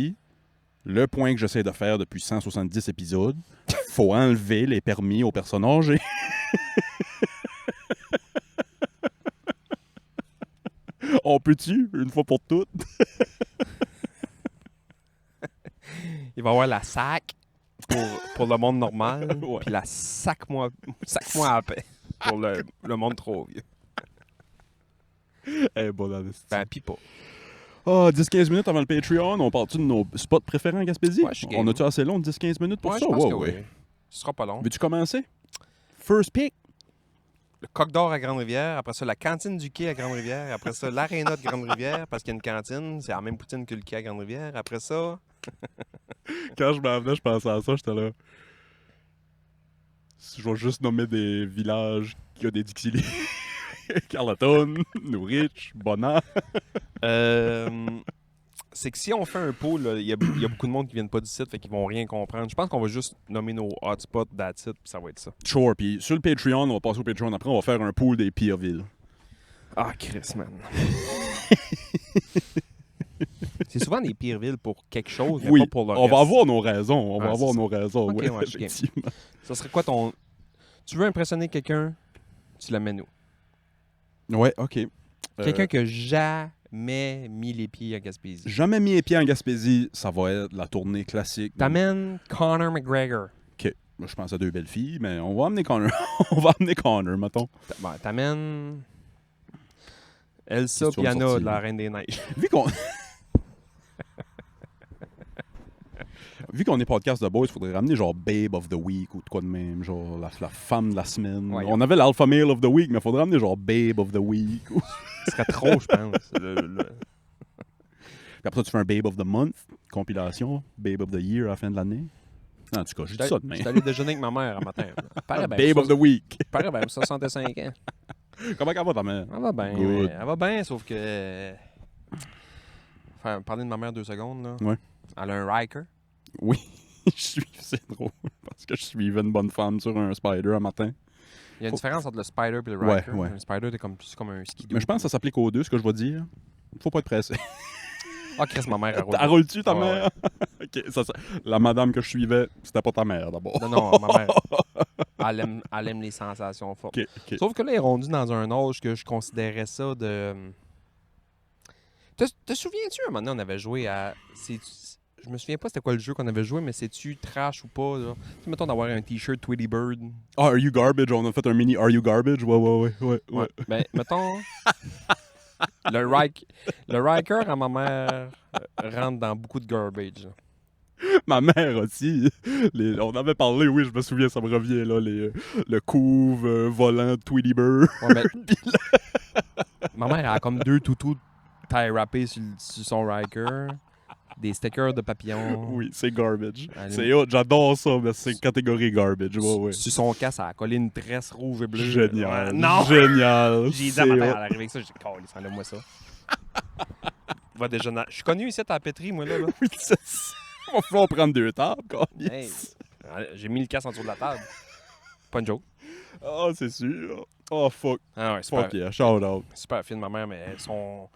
le point que j'essaie de faire depuis 170 épisodes. Faut enlever les permis aux personnes âgées. On peut-tu, une fois pour toutes? Il va y avoir la SAC pour le monde normal, Ouais. puis la sac-moi à paix pour le monde trop vieux. Ben, pis pas. Ah, 10-15 minutes avant le Patreon, on parle-tu de nos spots préférés en Gaspésie? Ouais, je suis game. On a-tu assez long, 10-15 minutes pour Ouais, ça? je pense Ouais, que ouais. oui. Ce sera pas long. Veux-tu commencer? First pick. Le Coq d'Or à Grande-Rivière, après ça, la cantine du quai à Grande-Rivière, après ça, l'aréna de Grande-Rivière, parce qu'il y a une cantine, c'est la même poutine que le quai à Grande-Rivière. Après ça, Quand je m'en venais, je pensais à ça, j'étais là. Je vais juste nommer des villages qui ont des Dixili. Carleton, Norwich, Bonan. c'est que si on fait un pool, il y a beaucoup de monde qui viennent pas du site, fait qu'ils vont rien comprendre. Je pense qu'on va juste nommer nos hotspots, that's it, puis ça va être ça. Sure, puis sur le Patreon, on va passer au Patreon après, on va faire un pool des pires villes. Ah, Chris, man. C'est souvent des pires villes pour quelque chose, mais Oui, pas pour le on reste. va avoir nos raisons. On va Ah, avoir c'est nos raisons, Ok, ouais, ouais, je suis game. effectivement. Ça serait quoi ton... Tu veux impressionner quelqu'un, tu l'amènes où? Ouais, OK. Quelqu'un qui a jamais mis les pieds à Gaspésie. Jamais mis les pieds en Gaspésie, ça va être la tournée classique. T'amènes Conor McGregor. OK. Moi, je pense à deux belles filles, mais on va amener Connor. On va amener Connor, mettons. T'amènes Elsa Qu'est-ce que tu vas me Piana sortir, de la là? Reine des Neiges. Vu qu'on est podcast de boys, il faudrait ramener genre Babe of the Week ou de quoi de même, genre la femme de la semaine. Ouais, on avait l'Alpha Male of the Week, mais il faudrait ramener genre Babe of the Week. Ce serait trop, je pense. Puis après ça, tu fais un Babe of the Month, compilation, Babe of the Year à la fin de l'année. En tout cas, je dis ça demain. J'étais allé déjeuner avec ma mère un matin. Paraît bien, Babe of the Week. paraît bien, 65 ans. Comment elle va ta mère? Elle va bien. Good. Elle va bien, sauf que... Enfin, parler de ma mère 2 secondes, là. Ouais. Elle a un Riker. Oui, c'est drôle. Parce que je suivais une bonne femme sur un Spider un matin. Il y a une différence entre le Spider et le Ouais, Riker. ouais. Le Spider, c'est comme un ski. Mais je pense que ça s'applique aux deux, ce que je vais dire. Faut pas être pressé. Ah, Chris, ma mère, elle roule. Elle roule-tu ta Ouais, mère? OK, la madame que je suivais, c'était pas ta mère d'abord. Non, ma mère, elle aime les sensations fortes. OK, OK. Sauf que là, elle est rendue dans un âge que je considérais ça de... Te souviens-tu, un moment donné, on avait joué à... Je me souviens pas c'était quoi le jeu qu'on avait joué, mais c'est-tu trash ou pas, là? Tu sais, mettons d'avoir un T-shirt Tweety Bird. Ah, Are You Garbage? On a fait un mini Are You Garbage? Ouais. Ben, mettons... le Riker à ma mère rentre dans beaucoup de garbage. Là. Ma mère aussi. On avait parlé, oui, je me souviens, ça me revient, là, le couve volant de Tweety Bird. Ouais, mais... ma mère elle a comme 2 toutous tie wrappés sur son Riker. Des stickers de papillons. Oui, c'est garbage. Allez. C'est hot, j'adore ça, mais c'est catégorie garbage. Ouais. Sur son casque, elle a collé une tresse rouge et bleue. Génial. Ouais, non! Génial. J'ai dit C'est à ma mère, hot. elle arrive avec ça, j'ai dit, oh, enlève-moi ça. Va déjeuner. Je suis connu ici à la pétrie, moi, là. Oui, c'est ça. On va falloir prendre 2 tables, quoi. Hey, j'ai mis le casque en dessous de la table. Pas une joke. Ah, c'est sûr. Oh, fuck. Ah ouais, super, Fuck yeah, shout out. super fine, ma mère, mais son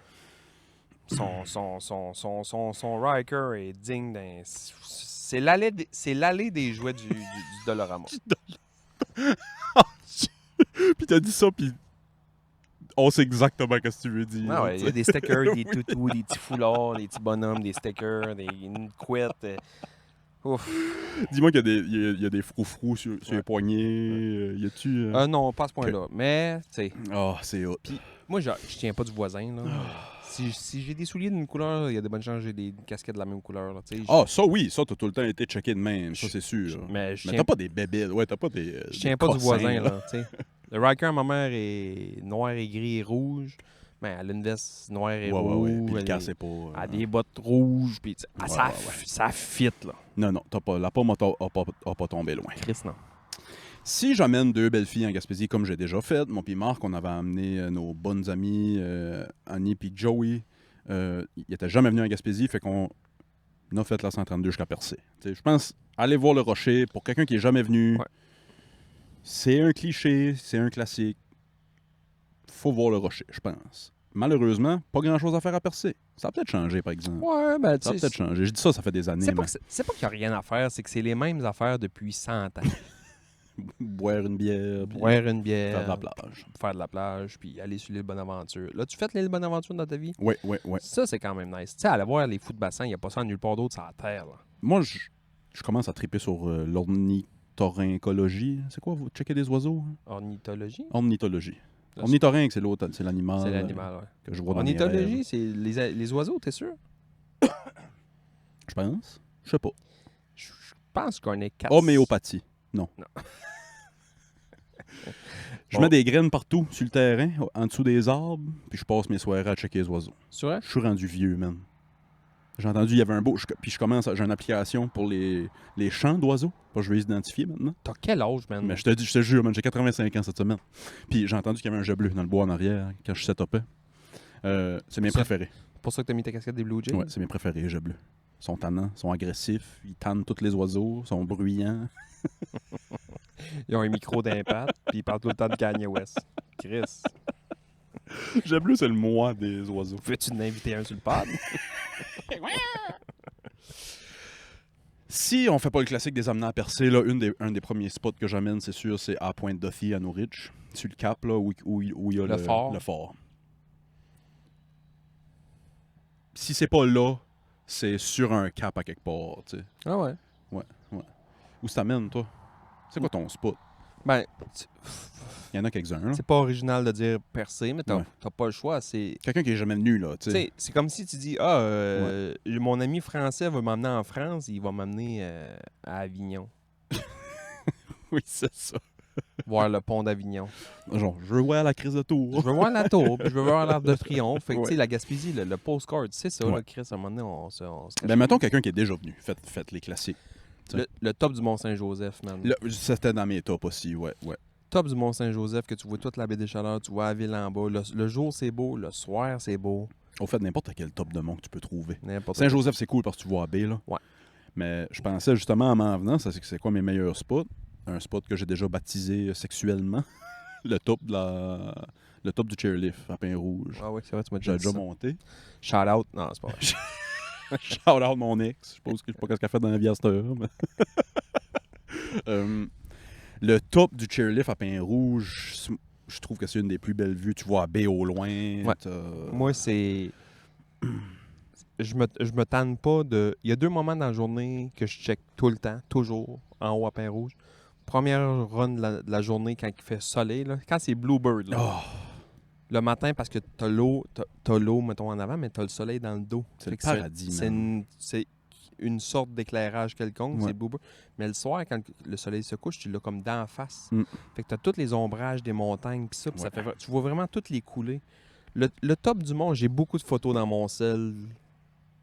Riker est digne d'un... C'est l'allée des jouets du Dolorama. Puis t'as dit ça, puis on sait exactement ce que tu veux dire. Ah ouais, il y a des stickers, des toutous, des petits foulards, des petits bonhommes, des stickers, une couette. Ouf. Dis-moi qu'il y a des froufrous sur les poignets. Y a-tu. Non, pas à ce point-là. Mais, tu sais, Ah, c'est hot. moi, je tiens pas du voisin, là. Si j'ai des souliers d'une couleur, il y a de bonnes chances que j'ai des casquettes de la même couleur, là, tu sais. Ah, ça oui, ça, t'as tout le temps été checké de même, ça, c'est sûr. Mais je Mais tiens t'as pas des bébés, ouais, t'as pas des. Je tiens pas du voisin, là, tu sais. Le Riker à ma mère est noir et gris et rouge. Mais elle a une veste noire et rouge. Puis le elle cassez pas. elle a des bottes rouges. Puis, Ouais, ça fit, là. Non, t'as pas, la pomme a pas tombé loin. Chris, non. Si j'amène 2 belles filles en Gaspésie, comme j'ai déjà fait, mon puis Marc, on avait amené nos bonnes amies, Annie puis Joey. Ils étaient jamais venus en Gaspésie, fait qu'on a fait la 132 jusqu'à Percé. Je pense, aller voir le Rocher, pour quelqu'un qui est jamais venu, Ouais. c'est un cliché, c'est un classique. Faut voir le Rocher, je pense. Malheureusement, pas grand-chose à faire à Percé. Ça a peut-être changé, par exemple. Ouais, ben, Ça a tu peut-être sais. changé. Je dis ça fait des années. C'est pas qu'il n'y a rien à faire, c'est que c'est les mêmes affaires depuis 100 ans. Boire une bière, puis Boire une bière, faire de la plage. faire de la plage, puis aller sur l'île Bonaventure. Là, tu fais l'île Bonaventure dans ta vie? Ouais. Ça, c'est quand même nice. Tu sais, aller voir les fous de bassin, il n'y a pas ça nulle part d'autre sur la Terre, là. Moi, je commence à triper sur l'ornithorynchologie. C'est quoi, vous checkez des oiseaux? Hein? Ornithologie? Ornithologie. Là, Ornithorynque, c'est l'autre, c'est l'animal. C'est l'animal, ouais. Que je vois dans mes rêves. Ornithologie, c'est les oiseaux, t'es sûr? Je pense. Je sais pas. Je pense qu'on est 4. Homéopathie. Non. Je mets des graines partout sur le terrain, en dessous des arbres, puis je passe mes soirées à checker les oiseaux. C'est vrai? Je suis rendu vieux, man. J'ai entendu, il y avait un beau... Puis j'ai une application pour les chants d'oiseaux. Je vais les identifier maintenant. T'as quel âge, man? Mais je te jure, man, j'ai 85 ans cette semaine. Puis j'ai entendu qu'il y avait un jet bleu dans le bois en arrière quand je setupais. C'est mes préférés. C'est pour ça que t'as mis ta casquette des Blue Jays? Ouais, c'est mes préférés, les jets bleus. Ils sont tannants, ils sont agressifs, ils tannent tous les oiseaux, ils sont bruyants. Ils ont un micro d'impact, puis ils parlent tout le temps de Kanye West. Chris. Jet bleu, c'est le moi des oiseaux. Veux-tu en inviter un sur le pod? Si on fait pas le classique des amenants à percer, là, un des premiers spots que j'amène, c'est sûr, c'est à Pointe-Duffy, à Norwich, sur le cap, là, où il y a Le fort. le fort. Si c'est pas là, c'est sur un cap à quelque part, tu sais. Ah ouais. Où ça t'amène, toi? C'est quoi ton spot? Ben, Il y en a quelques-uns, là. c'est pas original de dire percer, mais t'as Ouais. pas le choix. C'est... Quelqu'un qui est jamais venu, là, tu Tu sais. sais, c'est comme si tu dis mon ami français va m'emmener en France, il va m'amener à Avignon, Oui, c'est ça. voir le pont d'Avignon. Genre, je veux voir la crise de Je tour. veux voir la tour, puis je veux voir l'Arc de Triomphe. Fait que, Ouais. tu sais, la Gaspésie, le postcard, c'est ça, Ouais. là, Chris, à un moment donné, on se cache. Ben, mettons quelqu'un qui est déjà venu. Faites les classiques. Le top du Mont-Saint-Joseph, man. Là, c'était dans mes tops aussi, ouais. Top du Mont-Saint-Joseph, que tu vois toute la baie des Chaleurs, tu vois la ville en bas. Le jour, c'est beau. Le soir, c'est beau. Au fait, n'importe quel top de mont que tu peux trouver. N'importe Saint-Joseph, c'est cool parce que tu vois la baie, là. Ouais. Mais je pensais justement en m'en venant, c'est quoi mes meilleurs spots? Un spot que j'ai déjà baptisé sexuellement. le top du chairlift à Pin-Rouge. Ah oui, c'est vrai, tu m'as J'ai déjà déjà dit ça. monté. Shout out. Non, c'est pas vrai. Shout out mon ex. Je sais pas ce qu'elle fait dans la vie à cette heure. Mais... le top du chairlift à Pin-Rouge, je trouve que c'est une des plus belles vues. Tu vois la baie au loin. Ouais. Moi, c'est... Je me tanne pas de... Il y a 2 moments dans la journée que je check tout le temps, toujours, en haut à Pin-Rouge. Première run de la journée quand il fait soleil, là. Quand c'est Bluebird, là. Oh, Le matin, parce que t'as l'eau, mettons, en avant, mais t'as le soleil dans le dos. c'est Fait le que paradis, man. c'est une sorte d'éclairage quelconque, Ouais. c'est Bluebird. Mais le soir, quand le soleil se couche, tu l'as comme d'en face. Mm. Fait que t'as tous les ombrages des montagnes, puis ça, puis Ouais. ça fait... Tu vois vraiment toutes les coulées. Le top du mont, j'ai beaucoup de photos dans mon sel.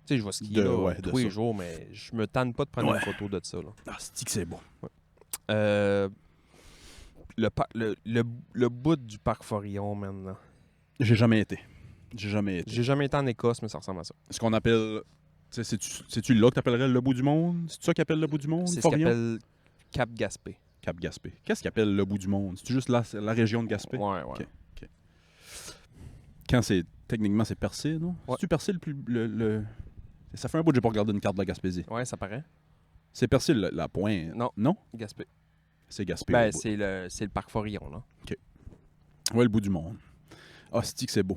Tu sais, je vois skier De- là, ouais, de tous les ça. jours, mais je me tanne pas de prendre Ouais. une photo de ça. Là. Ah, c'est que c'est beau. Le bout du parc Forillon, man. Là. J'ai jamais été. J'ai Jamais été en Écosse, mais ça ressemble à ça. Ce qu'on appelle... tu sais, c'est-tu là que t'appellerais le bout du monde? C'est ça qu'ils appellent le bout du monde? C'est ce Forillon? qu'on appelle Cap Gaspé. Cap Gaspé. Qu'est-ce qu'ils appellent le bout du monde? C'est juste la région de Gaspé? Ouais. Ok. Quand c'est... Techniquement, c'est Percé, non? Ouais. C'est-tu Percé le plus... Ça fait un bout que j'ai pas regardé une carte de la Gaspésie. Ouais, ça paraît. C'est Percé la pointe? Non. Non? Gaspé. C'est Gaspé. Ben, au bout. c'est le parc Forillon, là. Ouais, le bout du monde. Ah, c'est que c'est beau.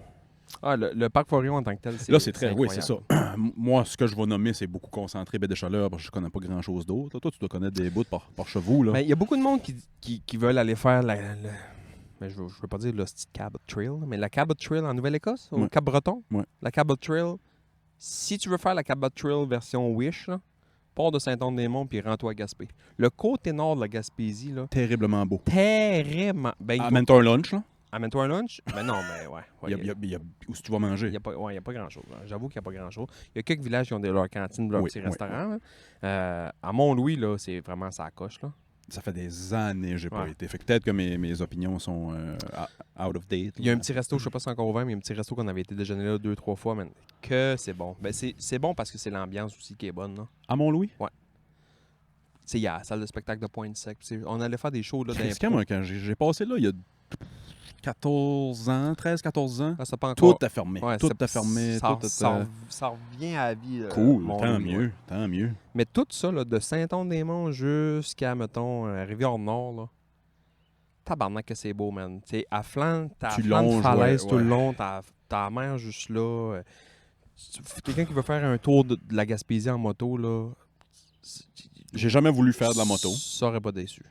Ah, le parc Forillon en tant que tel, c'est Là, c'est très. Oui, c'est ça. incroyable. Moi, ce que je vais nommer, c'est beaucoup concentré baie des Chaleurs parce que je connais pas grand-chose d'autre. Toi, tu dois connaître des bouts par chevaux, là. Mais il y a beaucoup de monde qui veulent aller faire mais je veux pas dire le style Cabot Trail, mais la Cabot Trail en Nouvelle-Écosse, au Ouais. Cap-Breton. Ouais. La Cabot Trail, si tu veux faire la Cabot Trail version Wish, là, pars de Saint-Anne-des-Monts puis rends-toi à Gaspé. Le côté nord de la Gaspésie, là, Terriblement beau. terriblement... Ben, Amène-toi un lunch, là. amène-toi un lunch? Ben non, mais ouais. Il y a où tu vas manger. Il n'y a pas grand-chose. Hein. J'avoue qu'il n'y a pas grand-chose. Il y a quelques villages qui ont leur cantine, leur Oui, petit oui, restaurant. Là. À Mont-Louis, là, c'est vraiment ça coche. Là. Ça fait des années que j'ai pas Ouais. été. Fait que peut-être que mes opinions sont out of date. Il y a un petit resto, je sais pas si c'est encore ouvert, mais il y a un petit resto qu'on avait été déjeuner là 2-3 fois, man. Que c'est bon. Ben, c'est bon parce que c'est l'ambiance aussi qui est bonne. Là. À Mont-Louis? Tu sais, il y a la salle de spectacle de Pointe-Sec. On allait faire des shows là, C'est quand moi, quand j'ai passé là, il y a 14 ans, 13-14 ans, Ah, c'est pas tout encore... est fermé. Ouais, Tout c'est- est fermé. Ça, Tout est, ça revient à la vie. cool, Mont-Louis, tant ouais. mieux, tant mieux. Mais tout ça, là, de Saint-Anne-des-Monts jusqu'à, mettons, Rivière-Nord, là, tabarnak que c'est beau, man. T'sais, à flanc, t'as Tu flanc de longes, falaise ouais, tout le ouais. long, t'as la mer juste là. Quelqu'un qui veut faire un tour de la Gaspésie en moto, là, J'ai jamais voulu faire de la moto, serait pas déçu.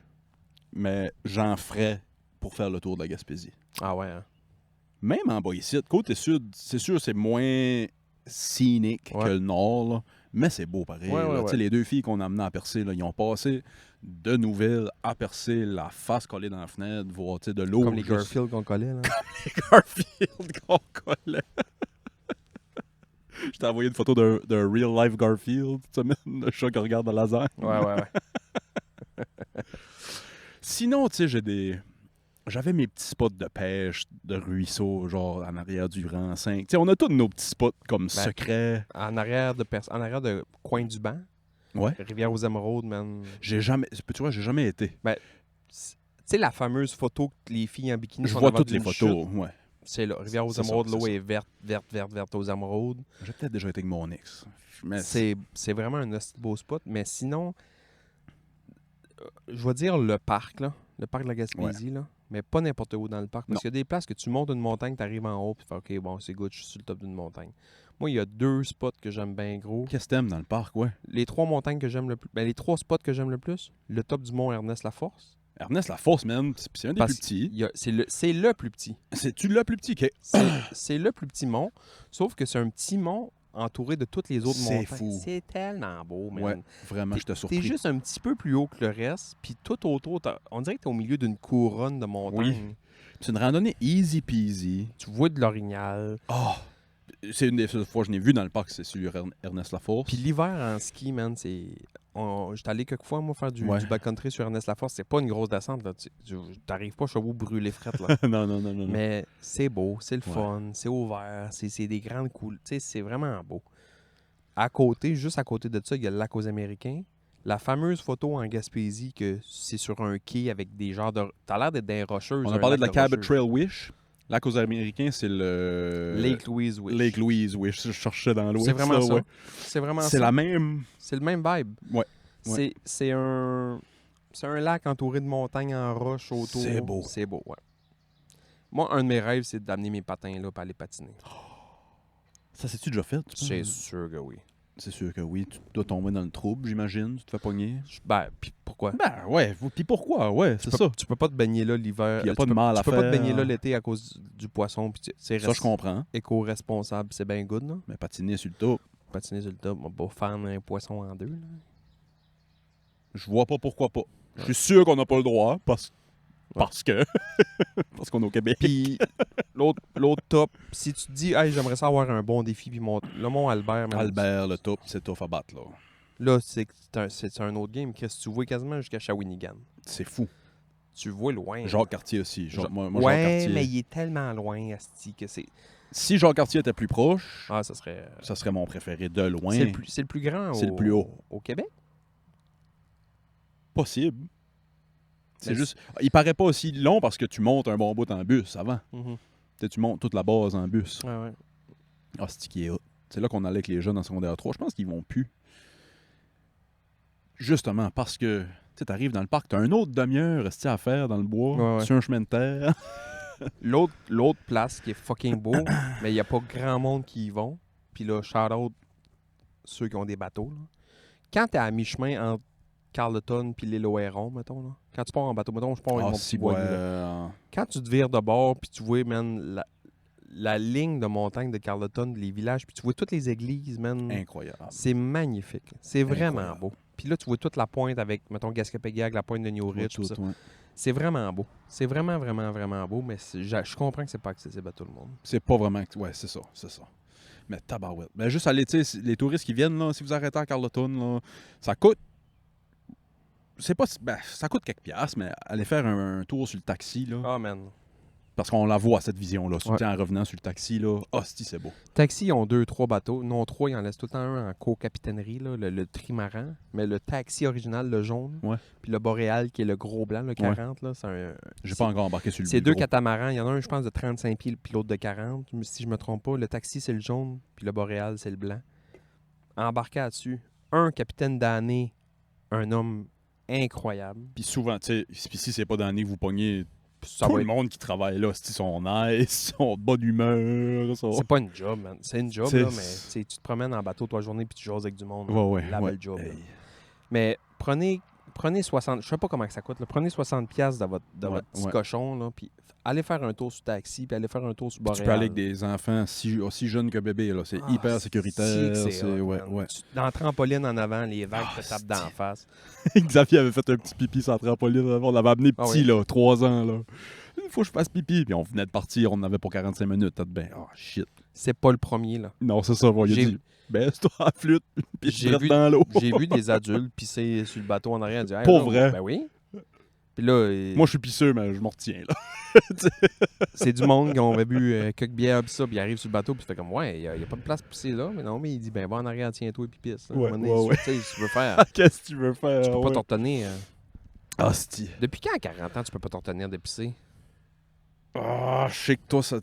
mais j'en ferais pour faire le tour de la Gaspésie. Ah ouais, hein? Même en bas ici, côté sud, c'est sûr c'est moins scénique Ouais. que le nord, là, mais c'est beau pareil. Ouais, ouais, là. ouais. Tu sais, les deux filles qu'on a amenées à Percé, là, ils ont passé de Nouvelle à Percé, la face collée dans la fenêtre, voir tu sais, de l'eau. Comme les juste- Garfield qu'on collait, là. Garfield qu'on collait. Je t'ai envoyé une photo d'un real life Garfield, cette semaine, le chat qui regarde dans laser. Ouais, ouais, ouais. Sinon, tu sais, j'avais mes petits spots de pêche, de ruisseau, genre en arrière du rang 5. Tu sais, on a tous nos petits spots comme secrets. En arrière de Coin du Banc, Ouais. Rivière aux Émeraudes, man. Tu vois, j'ai jamais été. Tu sais, la fameuse photo que les filles en bikini Je sont vois avant toutes les d'une photos, chute, ouais. c'est là. Rivière aux C'est ça, Émeraudes, c'est l'eau ça. est verte aux émeraudes. J'ai peut-être déjà été avec mon ex. Mais C'est vraiment un hostie de beau spot. Mais sinon, je vais dire le parc, là. Le parc de la Gaspésie, là. Mais pas n'importe où dans le parc. Parce Non. qu'il y a des places que tu montes une montagne, tu arrives en haut, puis tu fais OK, bon, c'est good, je suis sur le top d'une montagne. Moi, il y a 2 spots que j'aime bien gros. qu'est-ce que t'aimes dans le parc, ouais? Les 3 montagnes que j'aime le plus. Ben, les 3 spots que j'aime le plus, le top du mont Ernest Laforce. Ernest Lafosse, man, c'est un des Parce plus petits. C'est le plus petit. C'est-tu le plus petit? C'est le plus petit mont, sauf que c'est un petit mont entouré de toutes les autres C'est montagnes. fou. C'est tellement beau, man. Ouais, vraiment, j'étais T'es surpris. juste un petit peu plus haut que le reste, puis tout autour, on dirait que t'es au milieu d'une couronne de montagnes. C'est une randonnée easy peasy. Tu vois de l'orignal. Oh! C'est une des seules fois que je n'ai vu dans le parc, c'est sur Ernest Laforce. Puis l'hiver en ski, man, c'est... J'étais allé quelques fois, moi, faire du backcountry sur Ernest Laforce. C'est pas une grosse descente, là. T'arrives pas, chevaux brûlés frettes, là. non. Mais c'est beau, c'est le Ouais. fun, c'est ouvert, c'est des grandes coulées. Tu sais, c'est vraiment beau. À côté, juste à côté de ça, il y a le lac aux Américains. La fameuse photo en Gaspésie que c'est sur un quai avec des genres de... T'as l'air d'être des rocheuses. On un a parlé lac de la Cabot rocheux. Trail Wish. Lac aux Américains, c'est le... Lake Louise Wish. Lake Louise Wish. Je cherchais dans l'ouest. C'est vraiment ça. Ouais. C'est vraiment C'est ça. la même... C'est le même vibe. Ouais. Ouais. C'est un lac entouré de montagnes en roche autour. C'est beau. C'est beau, ouais. Moi, un de mes rêves, c'est d'amener mes patins là pour aller patiner. Ça, c'est-tu déjà fait? C'est sûr que oui. C'est sûr que oui. Tu dois tomber dans le trouble, j'imagine. Tu te fais pogner. Ben, puis pourquoi? Ben ouais. Puis pourquoi? Ouais, c'est ça. Tu peux pas te baigner là l'hiver. Puis y a Tu pas de peux- mal à Tu peux pas te faire. baigner là l'été à cause du poisson. Puis c'est Ça, je comprends. éco-responsable. C'est bien good, là. Mais patiner sur le top, Patiner sur le top, on va pas faire un poisson en deux, là. je vois pas pourquoi pas. Je suis sûr qu'on n'a pas le droit parce que... parce qu'on est au Québec. Puis l'autre top, si tu te dis, hey, j'aimerais ça avoir un bon défi, puis le Mont Albert, man, Albert, le top, c'est tough à battre, là. là, c'est un autre game. Qu'est-ce que tu vois quasiment jusqu'à Shawinigan? C'est fou. Tu vois loin. Jacques Cartier aussi. Moi, Jacques ouais, Cartier. mais il est tellement loin, asti, que c'est... Si Jacques Cartier était plus proche, Ah, ça serait... ça serait mon préféré de loin. C'est le plus grand C'est le plus haut. au Québec? Possible. C'est Mais juste... Il paraît pas aussi long parce que tu montes un bon bout en bus avant. Mhm. Tu sais, tu montes toute la base en bus. Ouais, ouais. Ah, c'est qui est hot. C'est là qu'on allait avec les jeunes en secondaire 3. Je pense qu'ils vont plus. Justement, parce que tu arrives dans le parc, tu as un autre demi-heure à faire dans le bois, Ouais, ouais. sur un chemin de terre. L'autre place qui est fucking beau, mais il n'y a pas grand monde qui y vont. Puis là, shout-out ceux qui ont des bateaux. Là. Quand t'es à mi-chemin entre Carleton puis l'île aux Hérons, mettons, là. Quand tu pars en bateau, mettons, je pars avec mon petit voilier, là. Quand tu te vires de bord puis tu vois, man, la ligne de montagne de Carleton, les villages, puis tu vois toutes les églises, man. Incroyable. C'est magnifique. C'est vraiment Incroyable. beau. Puis là, tu vois toute la pointe avec, mettons, Gaspé-Pégag, la pointe de New Ridge, tout ça. Ouais. C'est vraiment beau. C'est vraiment, vraiment, vraiment beau, mais je comprends que c'est pas accessible à tout le monde. C'est pas vraiment... Ouais, c'est ça. Mais tabarouette. Ben, juste aller, tu sais, les touristes qui viennent, là, si vous arrêtez à Carleton, là, ça coûte... C'est pas... Ben, ça coûte quelques piastres, mais aller faire un tour sur le taxi, là... Ah, man. Parce qu'on la voit, cette vision-là. Ouais. En revenant sur le taxi, là, hostie, c'est beau. Taxi, ils ont 2-3 bateaux. Non, 3, ils en laissent tout le temps un en co-capitainerie, là, le trimaran. Mais le taxi original, le jaune, Ouais. puis le boréal, qui est le gros blanc, le 40, là, c'est un... J'ai pas encore embarqué sur le C'est deux gros. catamarans. Il y en a un, je pense, de 35 pieds, puis l'autre de 40. Si je me trompe pas, le taxi, c'est le jaune, puis le boréal, c'est le blanc. Embarqué là-dessus, un capitaine d'année, un homme incroyable. Puis souvent, tu sais, si c'est pas dans l'année que vous pognez... Ça Tout va le être- monde qui travaille là, ils sont nice, ils sont de bonne humeur. C'est pas une job, man. C'est une job, C'est- là, mais tu sais, tu te promènes en bateau toute la journée puis tu jases avec du monde. Ouais, La ouais. belle job. là. Hey. Mais prenez 60... Je sais pas comment que ça coûte. Là. Prenez 60$ de votre petit ouais. cochon, là, puis allez faire un tour sur taxi, puis allez faire un tour sur Puis boréal. tu peux aller avec des enfants aussi jeunes que bébé, là. C'est Ah, hyper sécuritaire. c'est hot, Ouais, man. ouais. Dans la trampoline en avant, les vagues te tapent c'est- d'en face. Xavier avait fait un petit pipi sur la trampoline. On l'avait amené Ah petit, oui. là, 3 ans, là. Il faut que je fasse pipi. Puis on venait de partir, on en avait pour 45 minutes. T'as ben, oh shit. C'est pas le premier, là. Non, c'est ça, bon, il a J'ai- dit, baisse-toi à la flûte, puis je J'ai vu- dans l'eau. J'ai vu des adultes pisser sur le bateau en arrière et dire hey, Pour là, vrai? Ben oui. Puis là, Moi, je suis pisseux, mais je m'en retiens, là. c'est du monde qui ont bu quelques bières, puis ça, puis ils arrivent sur le bateau, puis tu fais comme, ouais, il n'y a pas de place pour pisser là. Mais non, mais il dit, ben va en arrière, tiens-toi, puis pisse. là. Ouais, À un moment donné, ouais, tu sais, si tu veux faire, Qu'est-ce que tu veux faire? tu peux pas ouais. t'en retenir. Hostie. Depuis quand à 40 ans, tu peux pas t'en retenir de pisser? Ah, je sais que toi, ça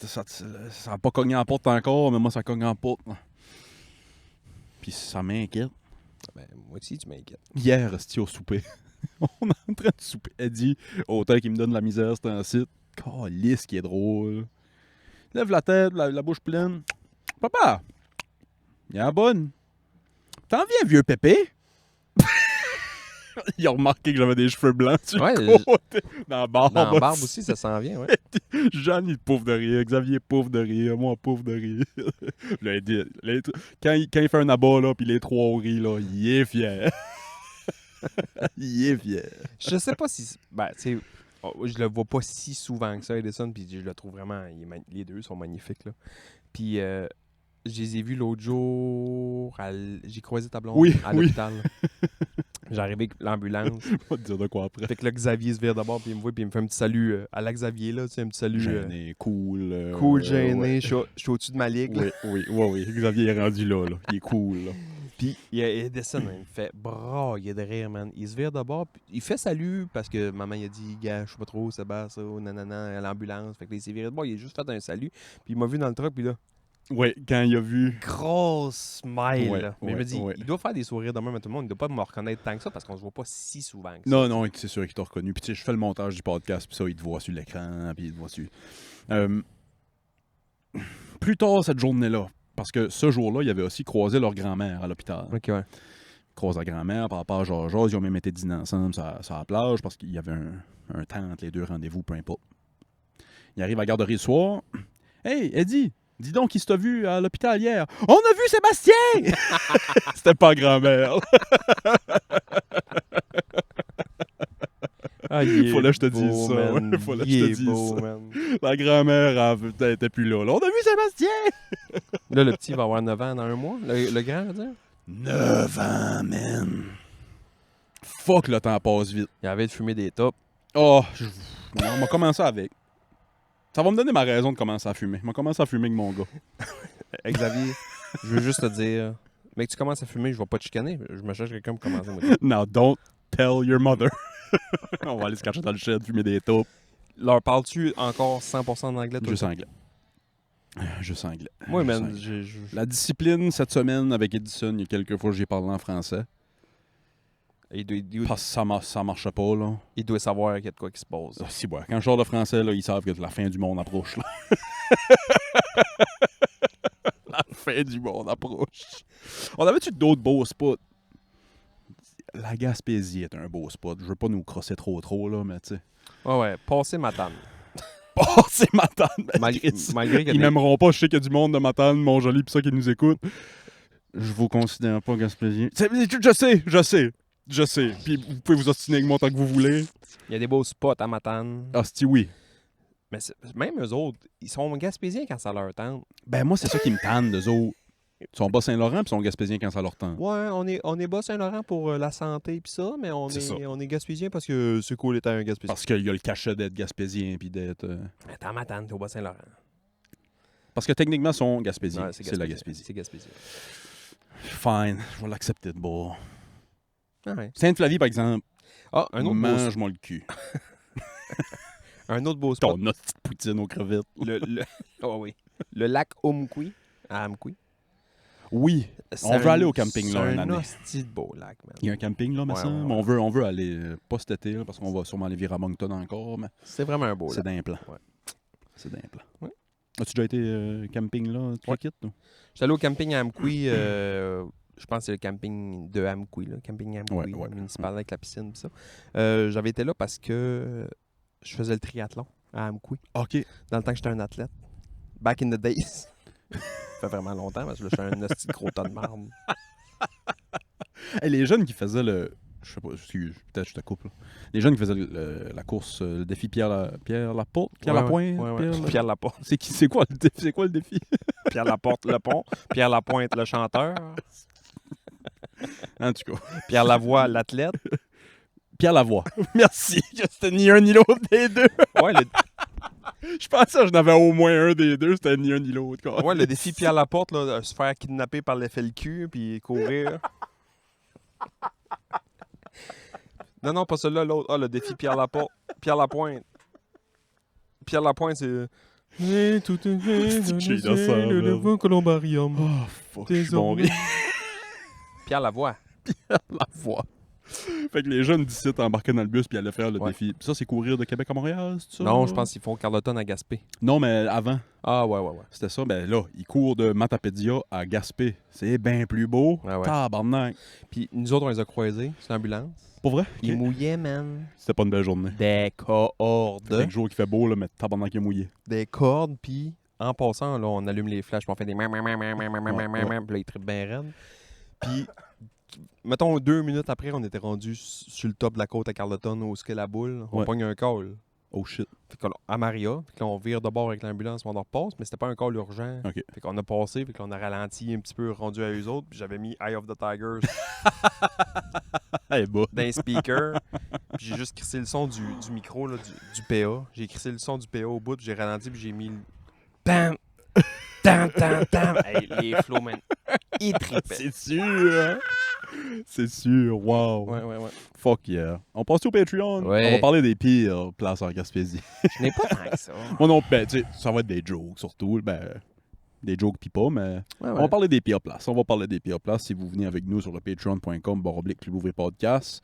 a pas cogné en porte encore, mais moi, ça cogne en porte. Puis ça m'inquiète. Ben, moi aussi, tu m'inquiètes. Hier, c'était au souper. On est en train de souper. Elle dit, autant qu'il me donne la misère, c'est un site. Calisse qui est drôle. Lève la tête, la bouche pleine. Papa, il a la bonne. T'en viens, vieux pépé? Il a remarqué que j'avais des cheveux blancs sur Ouais, le côté. Dans la barbe. Dans la barbe aussi, ça s'en vient, ouais. Jean, il pouffe de rire. Xavier pouffe de rire. Moi, pouffe de rire. Là, il dit, quand il fait un abat, là, puis les trois rient, là, il est fier. Il est fier. Je sais pas si... Ben, tu sais, je le vois pas si souvent que ça, Edison, puis je le trouve vraiment... les deux sont magnifiques, là. Puis, je les ai vus l'autre jour... J'ai croisé ta blonde Oui, à oui. l'hôpital. J'arrivais avec l'ambulance. Je vais te dire de quoi après. Fait que là, Xavier se vire d'abord, puis il me voit, puis il me fait un petit salut à la Xavier, là, tu sais, un petit salut Gêné, cool. cool, gêné, ouais. je suis au-dessus de ma ligue. là. Oui. Xavier est rendu là. Il est cool. Là. Puis il descend, il me fait brailler de rire, man. Il se vire d'abord, puis il fait salut parce que maman il a dit, gars, je sais pas trop, c'est bas ça, nanana, à l'ambulance. Fait que là, il s'est viré de bord, il a juste fait un salut, puis il m'a vu dans le truck, puis là, Ouais, quand il a vu. grosse smile. Ouais, là. Mais il ouais, me dit, ouais. il doit faire des sourires de même à tout le monde, il doit pas me reconnaître tant que ça parce qu'on se voit pas si souvent que ça. Non, c'est sûr qu'il t'a reconnu. Puis tu sais, je fais le montage du podcast, puis ça, il te voit sur l'écran, puis il te voit sur. Plus tard cette journée-là, parce que ce jour-là, il avait aussi croisé leur grand-mère à l'hôpital. Ok, ouais. Croise la grand-mère, par rapport à Georges, ils ont même été dîner ensemble sur la plage parce qu'il y avait un temps entre les deux rendez-vous, peu importe. Il arrive à la garderie le soir. Hey, Eddie, dis donc qui t'a vu à l'hôpital hier. On a vu Sébastien! C'était pas grand-mère. Ah, il Fallait est que je te dise beau, ça, man. ouais, fallait que Il je te est dise beau, ça. man. La grand-mère, elle était plus là. On a vu Sébastien! Là, le petit va avoir 9 ans dans un mois. Le grand, je veux dire. 9 ans, man. Fuck, le temps passe vite. Il avait de fumer des tops. Oh, on m'a commencé avec. Ça va me donner ma raison de commencer à fumer. Je vais commencer à fumer avec mon gars. Xavier, je veux juste te dire, mais que tu commences à fumer, je vais pas te chicaner. Je me cherche quelqu'un pour commencer. Moi. Now, don't tell your mother. On va aller se cacher dans le shed, fumer des taupes. Leur parles-tu encore 100% en anglais? Juste anglais. Juste anglais. Moi, Juste man, anglais. La discipline, cette semaine, avec Edison, il y a quelques fois que j'ai parlé en français. Parce que ça marche pas, là. Il doit savoir qu'il y a de quoi qui se passe. Ah, si, ouais. Quand je sors de français, là, ils savent que la fin du monde approche, là. La fin du monde approche. On avait-tu d'autres beaux spots? La Gaspésie est un beau spot. Je veux pas nous crosser trop, là, mais tu sais. Ouais, passer Matane. C'est Matane. Malgré que Ils m'aimeront pas. Je sais qu'il y a du monde de Matane, mon joli, pis ça qui nous écoute. Je vous considère pas Gaspésien. Je sais. Puis vous pouvez vous ostiner avec moi tant que vous voulez. il y a des beaux spots à Matane. Ah, oui. Mais même eux autres, ils sont gaspésiens quand ça leur tente. Ben, moi, c'est ça qui me tanne, d'eux autres. Ils sont bas Saint-Laurent, puis sont gaspésiens quand ça leur tente. Ouais, on est bas Saint-Laurent pour la santé pis ça, mais on est gaspésien parce que c'est cool d'être un gaspésien. Parce qu'il y a le cachet d'être gaspésien, puis d'être. Mais t'es en Matane, t'es au bas Saint-Laurent. Parce que techniquement, ils sont gaspésiens. Ouais, c'est la Gaspésie. C'est gaspésien. Fine, je vais l'accepter de bas. Ah ouais. Sainte-Flavie, par exemple. Ah, un autre beau Mange-moi le cul. Un autre beau spot. Ton autre petite poutine aux crevettes. Oh oui. Le lac Omkoui, à Amkoui. Oui. On veut aller au camping, là, une C'est un année. hostie de beau lac, man. Il y a un camping, là, mais Ouais, ça. ouais, Mais ouais. on veut aller, pas cet été, là, parce qu'on va sûrement aller vivre à Moncton encore, mais C'est vraiment un beau c'est lac. d'un plan. Ouais. C'est d'un plan. Ouais. As-tu déjà été camping, là, tu Ouais. le quittes, ou? J'étais allé au camping à Amkoui, je pense que c'est le camping de Amkoui, là. Camping Amkoui, Ouais. municipal avec la piscine, pis ça. J'avais été là parce que je faisais le triathlon à Amkoui, OK. dans le temps que j'étais un athlète. Back in the days. Ça fait vraiment longtemps, parce que là, je suis un hostie de gros tas de marbre. Hey, les jeunes qui faisaient le... Je sais pas, peut-être je te coupe, là. Les jeunes qui faisaient la course, le défi Pierre Laporte, Pierre Lapointe. Pierre Laporte. C'est quoi le défi? C'est quoi le défi? Pierre Laporte, le pont. Pierre Lapointe, le chanteur. En tout cas. Pierre Lavoie, l'athlète. Pierre Lavoie. Merci. C'était ni un ni l'autre des deux. Ouais, Je pensais que j'en avais au moins un des deux. C'était ni un ni l'autre. Quoi. le défi Pierre Laporte, là, de se faire kidnapper par l'FLQ puis courir. Non, pas celui-là, l'autre. Ah, le défi Pierre Laporte. Pierre Lapointe. Pierre Lapointe, c'est... Tout J'ai innocent, là. columbarium. Oh, fuck. Je suis bon rire. Pierre Lavoie. Lavoie. Fait que les jeunes d'ici embarquaient dans le bus puis allaient faire le Ouais. défi. Puis ça, c'est courir de Québec à Montréal, c'est ça? Non, je pense qu'ils font Carleton à Gaspé. Non, mais avant, Ah, ouais. c'était ça. Ben là, ils courent de Matapédia à Gaspé. C'est bien plus beau. Ouais. Tabarnak. Puis nous autres, on les a croisés. C'est l'ambulance. Pour vrai? Ils Ok. mouillaient, man. C'était pas une belle journée. Des cordes. Quelques jours qu'il fait beau, là, mais tabarnak, il est mouillé. Des cordes, puis en passant, là, on allume les flashs, puis on fait des... Puis là, ils trippent bien raide. Puis, mettons, 2 minutes après, on était rendu sur le top de la côte à Carleton, où est la boule. On Ouais. pogne un call. Oh shit. Fait qu'on, à Maria, puis là, on vire de bord avec l'ambulance, on en repasse, mais c'était pas un call urgent. OK. Fait qu'on a passé, puis qu'on a ralenti un petit peu, rendu à eux autres, puis j'avais mis Eye of the Tigers Eh bah. d'un speaker, puis j'ai juste crissé le son du micro, là, du PA. J'ai crissé le son du PA au bout, puis j'ai ralenti, puis j'ai mis le... Tam! Tam, tam, tam! Hey, les flots, man, ils trippaient. C'est sûr, hein? C'est sûr, wow. Ouais. Fuck yeah. On passe au Patreon. Ouais. On va parler des pires places en Gaspésie. Je n'ai pas tant que ça. Moi non, ben, tu sais, ça va être des jokes surtout. Ben, des jokes pis pas, mais on va parler des pires places. On va parler des pires places si vous venez avec nous sur le patreon.com/Club-Ouvrier-Podcast.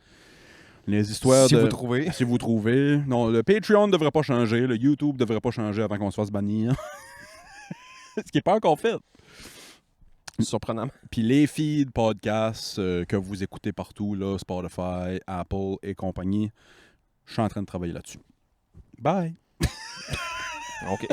Les histoires Si de... vous trouvez. Si vous trouvez. Non, le Patreon ne devrait pas changer. Le YouTube ne devrait pas changer avant qu'on se fasse bannir. Ce qui n'est pas encore fait. Surprenant. Puis les feeds podcasts que vous écoutez partout, là, Spotify, Apple et compagnie, je suis en train de travailler là-dessus. Bye! OK.